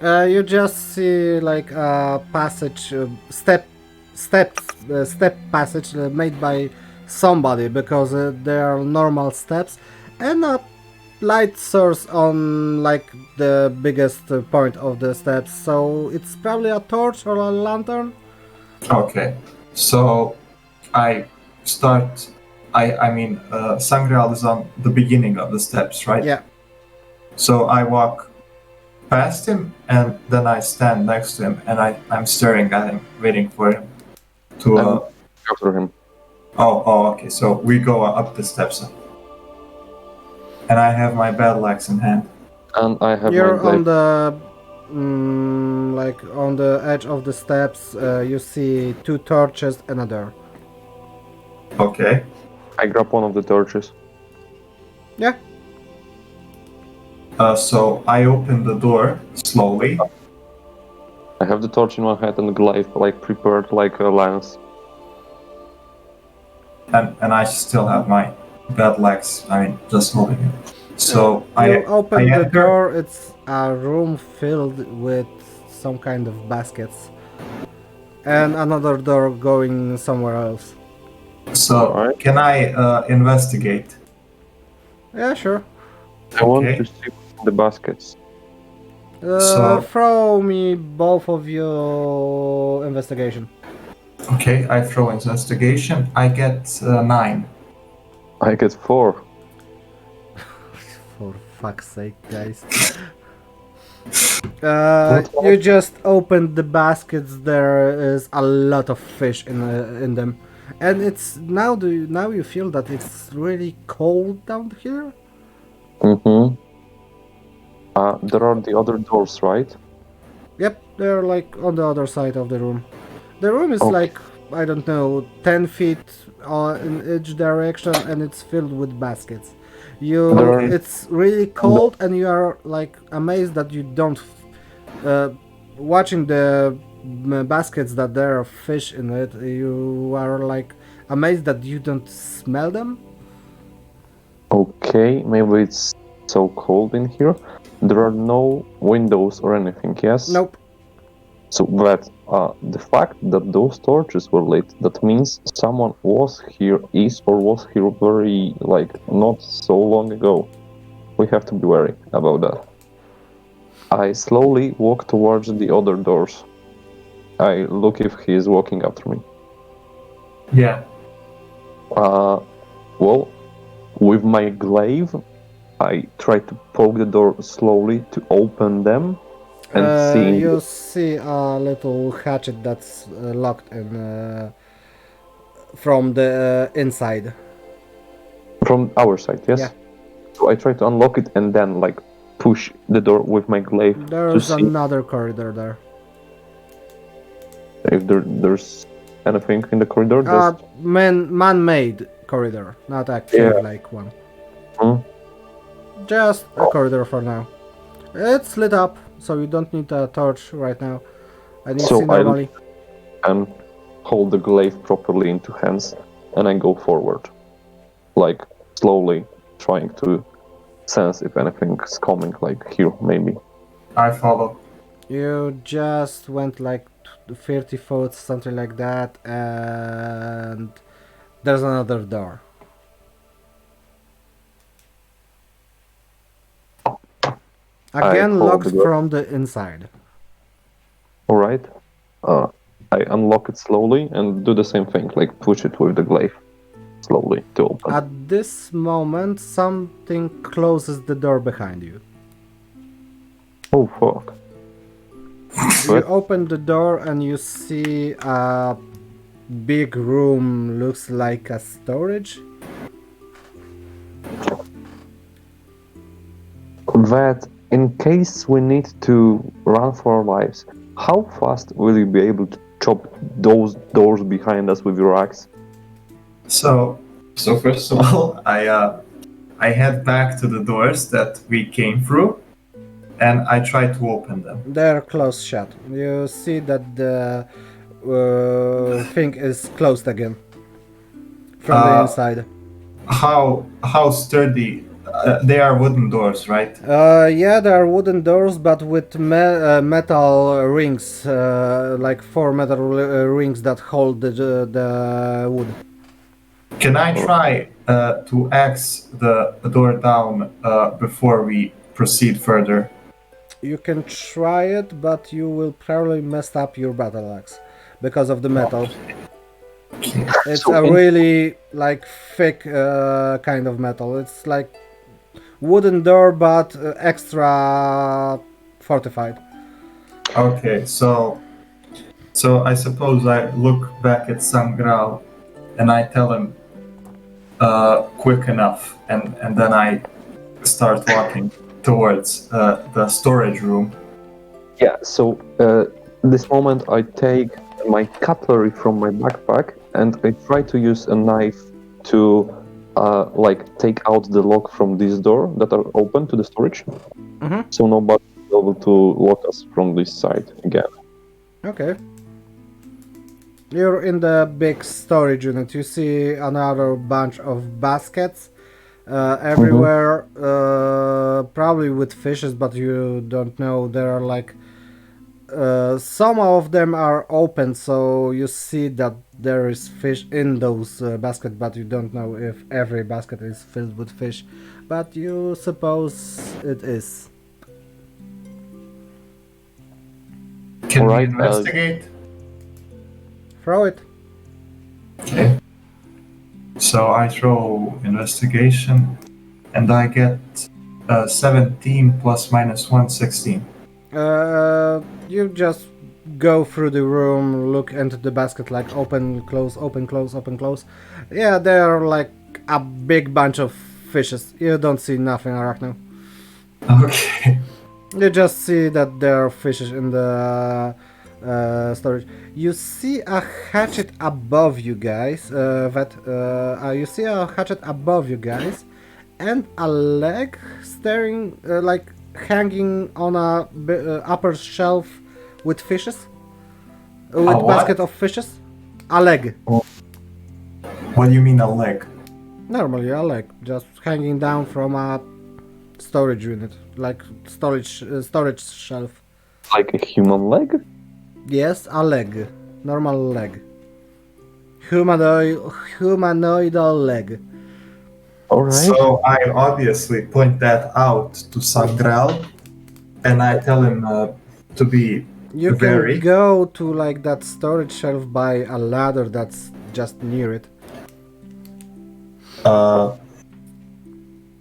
You just see like a passage, step passage made by somebody, because they are normal steps, and a light source on like the biggest point of the steps, so it's probably a torch or a lantern.
Okay. So I start. I mean, Sangreal is on the beginning of the steps, right?
Yeah.
So I walk past him and then I stand next to him and I'm staring at him, waiting for him to.
I'm after him.
Okay. So we go up the steps. And I have my battle axe in hand.
And I have
You're
my
on
glaive.
the like on the edge of the steps. You see two torches and a door.
Okay.
I grab one of the torches.
Yeah.
So I open the door slowly.
I have the torch in one hand and the glaive like prepared like a lance.
And I still have my battle axe. I mean, just holding it. So
You open the
enter.
door. It's a room filled with some kind of baskets, and another door going somewhere else.
So
Alright.
can I investigate?
Yeah, sure.
I want
Okay.
to see the baskets.
So-
Throw me both of you investigation.
Okay, I throw investigation. I get 9.
I get 4.
For fuck's sake, guys. You just opened the baskets. There is a lot of fish in them, and it's now. Now you feel that it's really cold down here?
Mm-hmm. There are the other doors, right?
Yep, they're like on the other side of the room. The room is
Okay.
like, I don't know, 10 feet in each direction, and it's filled with baskets.
There-
It's really cold, and you are like amazed that you don't. Watching the baskets that there are fish in it, you are like amazed that you don't smell them.
Okay, maybe it's so cold in here. There are no windows or anything, yes?
Nope.
So that the fact that those torches were lit, that means someone was here, was here very like not so long ago. We have to be wary about that. I slowly walk towards the other doors. I look if he is walking after me.
Yeah.
Well, with my glaive, I try to poke the door slowly to open them and see.
You see a little hatchet that's locked in from the inside.
From our side, yes?
Yeah.
So I try to unlock it and then like push the door with my glaive to
There's
see
another corridor there.
if there's anything in the corridor. Just
Man-made corridor, not actually like one.
Hmm?
Just a corridor for now. It's lit up, so you don't need a torch right now. And you
So
see normally.
and hold the glaive properly into hands and I go forward. Like slowly trying to sense if anything's coming, like here maybe.
I follow.
You just went like 30 foot, something like that, and there's another door. Again,
follow
locked
the door.
from the inside.
Alright. I unlock it slowly and do the same thing, like push it with the glaive slowly to open.
At this moment, something closes the door behind you.
Oh fuck.
You
What?
open the door and you see a big room, looks like a storage.
That in case we need to run for our lives, how fast will you be able to chop those doors behind us with your axe?
So first of all, I head back to the doors that we came through, and I try to open them.
They're closed shut. You see that the thing is closed again from the inside.
How sturdy? They are wooden doors, right?
Yeah, there are wooden doors, but with metal rings, like 4 metal rings that hold the wood.
Can I try to axe the door down before we proceed further?
You can try it, but you will probably mess up your battle axe because of the metal. It's
So
a
in-
really like thick kind of metal. It's like wooden door, but extra fortified.
Okay, so I suppose I look back at Sangral and I tell him quick enough, and then I start walking towards the storage room.
Yeah, so this moment I take my cutlery from my backpack and I try to use a knife to like take out the lock from this door that are open to the storage.
Mhm.
So nobody will be able to lock us from this side again.
Okay. You're in the big storage unit. You see another bunch of baskets everywhere, probably with fishes, but you don't know. There are like some of them are open, so you see that there is fish in those baskets, but you don't know if every basket is filled with fish. But you suppose it is.
Can
Alright,
we investigate?
Throw it.
Okay. So I throw investigation, and I get 17 plus minus 1, 16.
You just go through the room, look into the basket, like open, close, open, close, open, close. Yeah, there are like a big bunch of fishes. You don't see nothing, Arachno.
Okay.
You just see that there are fishes in the storage. You see a hatchet above you guys. You see a hatchet above you guys, and a leg staring, like hanging on a upper shelf with fishes, with
what?
basket of fishes. A leg.
What do you mean a leg?
Normally a leg, just hanging down from a storage unit, like storage shelf.
Like a human leg?
Yes, a leg. Normal leg. Humanoidal leg.
Alright.
So I obviously point that out to Sangral, and I tell him to be
You
very.
can go to like that storage shelf by a ladder that's just near it.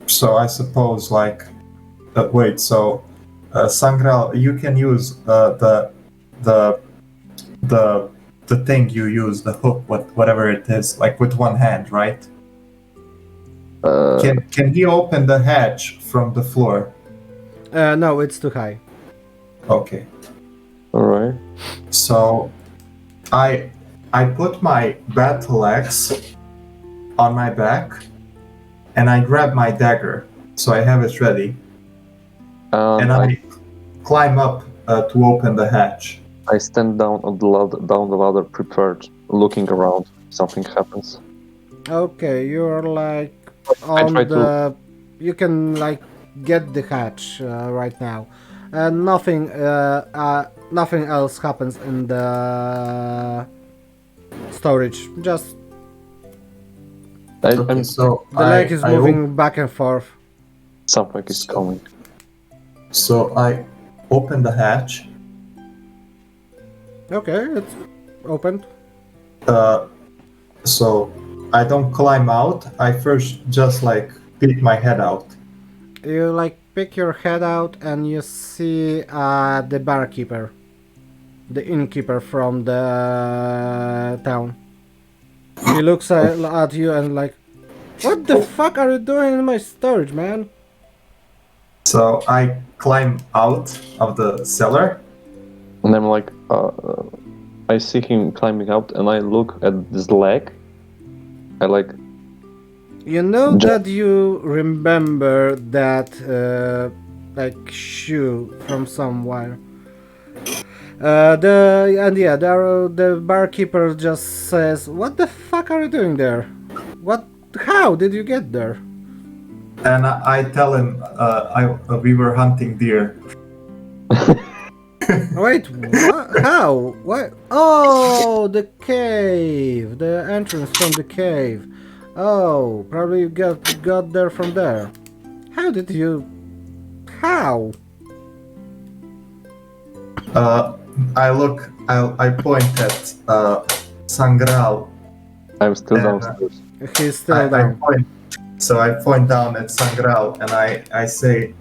So I suppose like wait. So Sangral, you can use the thing you use, the hook, whatever it is, like with one hand, right? Can he open the hatch from the floor?
No, it's too high.
Okay.
Alright.
So I put my battle axe on my back, and I grab my dagger, so I have it ready, and I climb up to open the hatch.
I stand down on the ladder, prepared, looking around. Something happens.
Okay, you're like
I
on
try
the. You can like get the hatch right now, and nothing else happens in the storage. Just
Okay, so
the leg is moving back and forth.
Something is coming.
So I open the hatch.
Okay, it's opened.
So I don't climb out. I first just like peek my head out.
You like pick your head out and you see the barkeeper, the innkeeper from the town. He looks at you and like, what the fuck are you doing in my storage, man?
So I climb out of the cellar.
And I'm like, I see him climbing out, and I look at this leg. I like.
You know that you remember that like shoe from somewhere. The barkeeper just says, "What the fuck are you doing there? What? How did you get there?"
And I tell him we were hunting deer.
Wait, what? How? What? Oh, the cave, the entrance from the cave. Oh, probably you got there from there. How did you... How?
I point at Sangral.
I'm still
And,
downstairs.
He's still down.
I point down at Sangral and I say,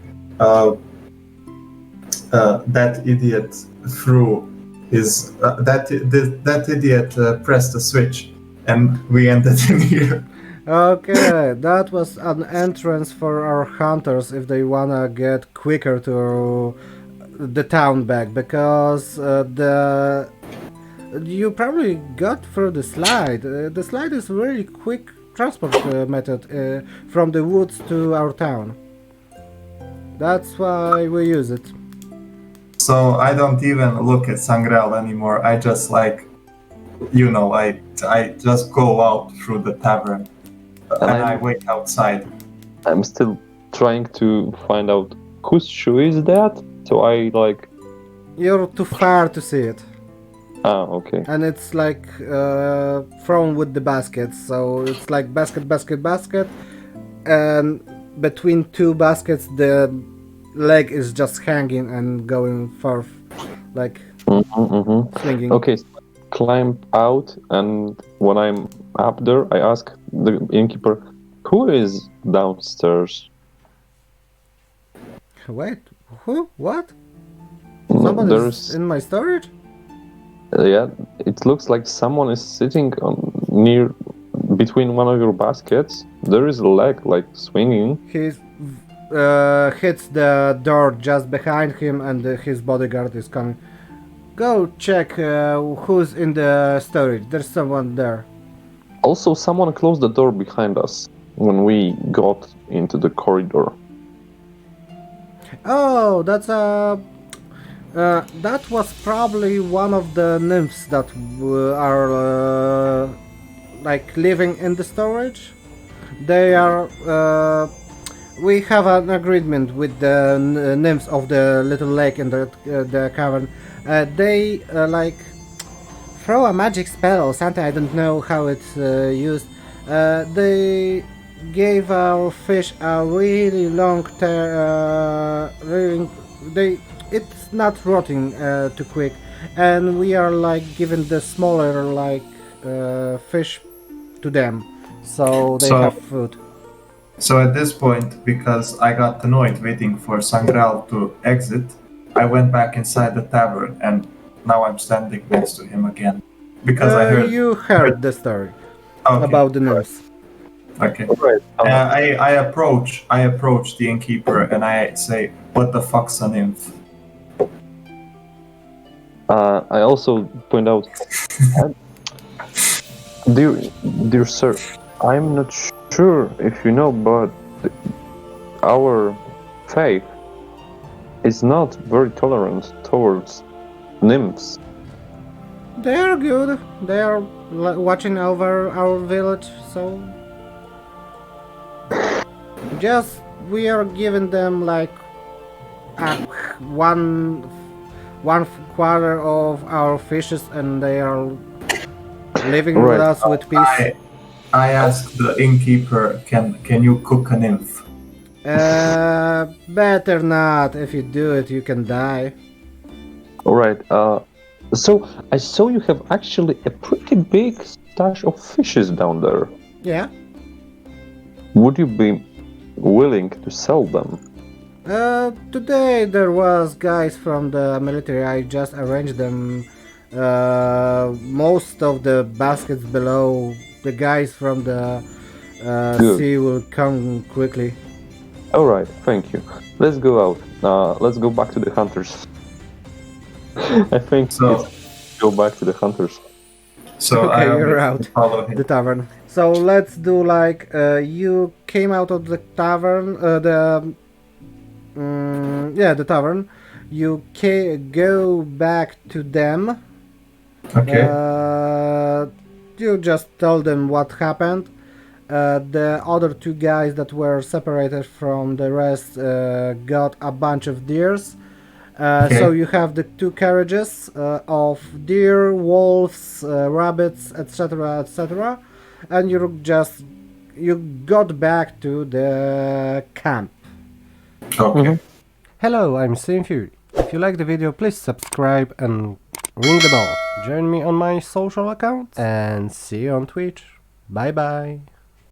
that idiot threw his that idiot pressed the switch, and we ended in here.
Okay, that was an entrance for our hunters if they wanna get quicker to the town back, because you probably got through the slide. The slide is a really quick transport method from the woods to our town. That's why we use it.
So I don't even look at Sangral anymore. I just I just go out through the tavern and I wait outside.
I'm still trying to find out whose shoe is that. So I like.
You're too far to see it.
Ah, okay.
And it's like thrown with the baskets, so it's like basket, and between two baskets the leg is just hanging and going forth, like swinging.
Okay, so I climb out, and when I'm up there, I ask the innkeeper, "Who is downstairs?"
Wait, who? What? Someone is in my storage?
Yeah, it looks like someone is sitting near between one of your baskets. There is a leg like swinging.
He hits the door just behind him, and his bodyguard is coming. Go check who's in the storage. There's someone there.
Also, someone closed the door behind us when we got into the corridor.
Oh, that's that was probably one of the nymphs that are like living in the storage. They are. We have an agreement with the nymphs of the little lake in the cavern. They like throw a magic spell or something. I don't know how it's used. They gave our fish a really long it's not rotting too quick, and we are like giving the smaller like fish to them, so they have food.
So at this point, because I got annoyed waiting for Sangral to exit, I went back inside the tavern, and now I'm standing next to him again. Because I heard
you heard the story
okay.
about the nymphs.
Okay.
Right.
I approach the innkeeper and I say, "What the fuck's a nymph?"
I also point out, dear sir, I'm not sure if you know, but our faith is not very tolerant towards nymphs.
They are good. They are watching over our village, so just we are giving them like one quarter of our fishes, and they are living with us with peace.
I asked the innkeeper, can you cook a nymph?
Better not. If you do it, you can die.
Alright, so I saw you have actually a pretty big stash of fishes down there.
Yeah.
Would you be willing to sell them?
Today there was guys from the military. I just arranged them. Most of the baskets below. The guys from the sea will come quickly.
Alright, thank you. Let's go out. Let's go back to the hunters. I think
so.
Let's go back to the hunters.
So
okay, you're out. The tavern. So let's do like you came out of the tavern. The tavern. You go back to them.
Okay.
You just tell them what happened. The other two guys that were separated from the rest got a bunch of deers. So you have the two carriages of deer, wolves, rabbits, etc., etc., and you're just you got back to the camp.
Okay.
Hello, I'm SimFury. If you like the video, please subscribe and ring the bell. Join me on my social accounts and see you on Twitch. Bye bye.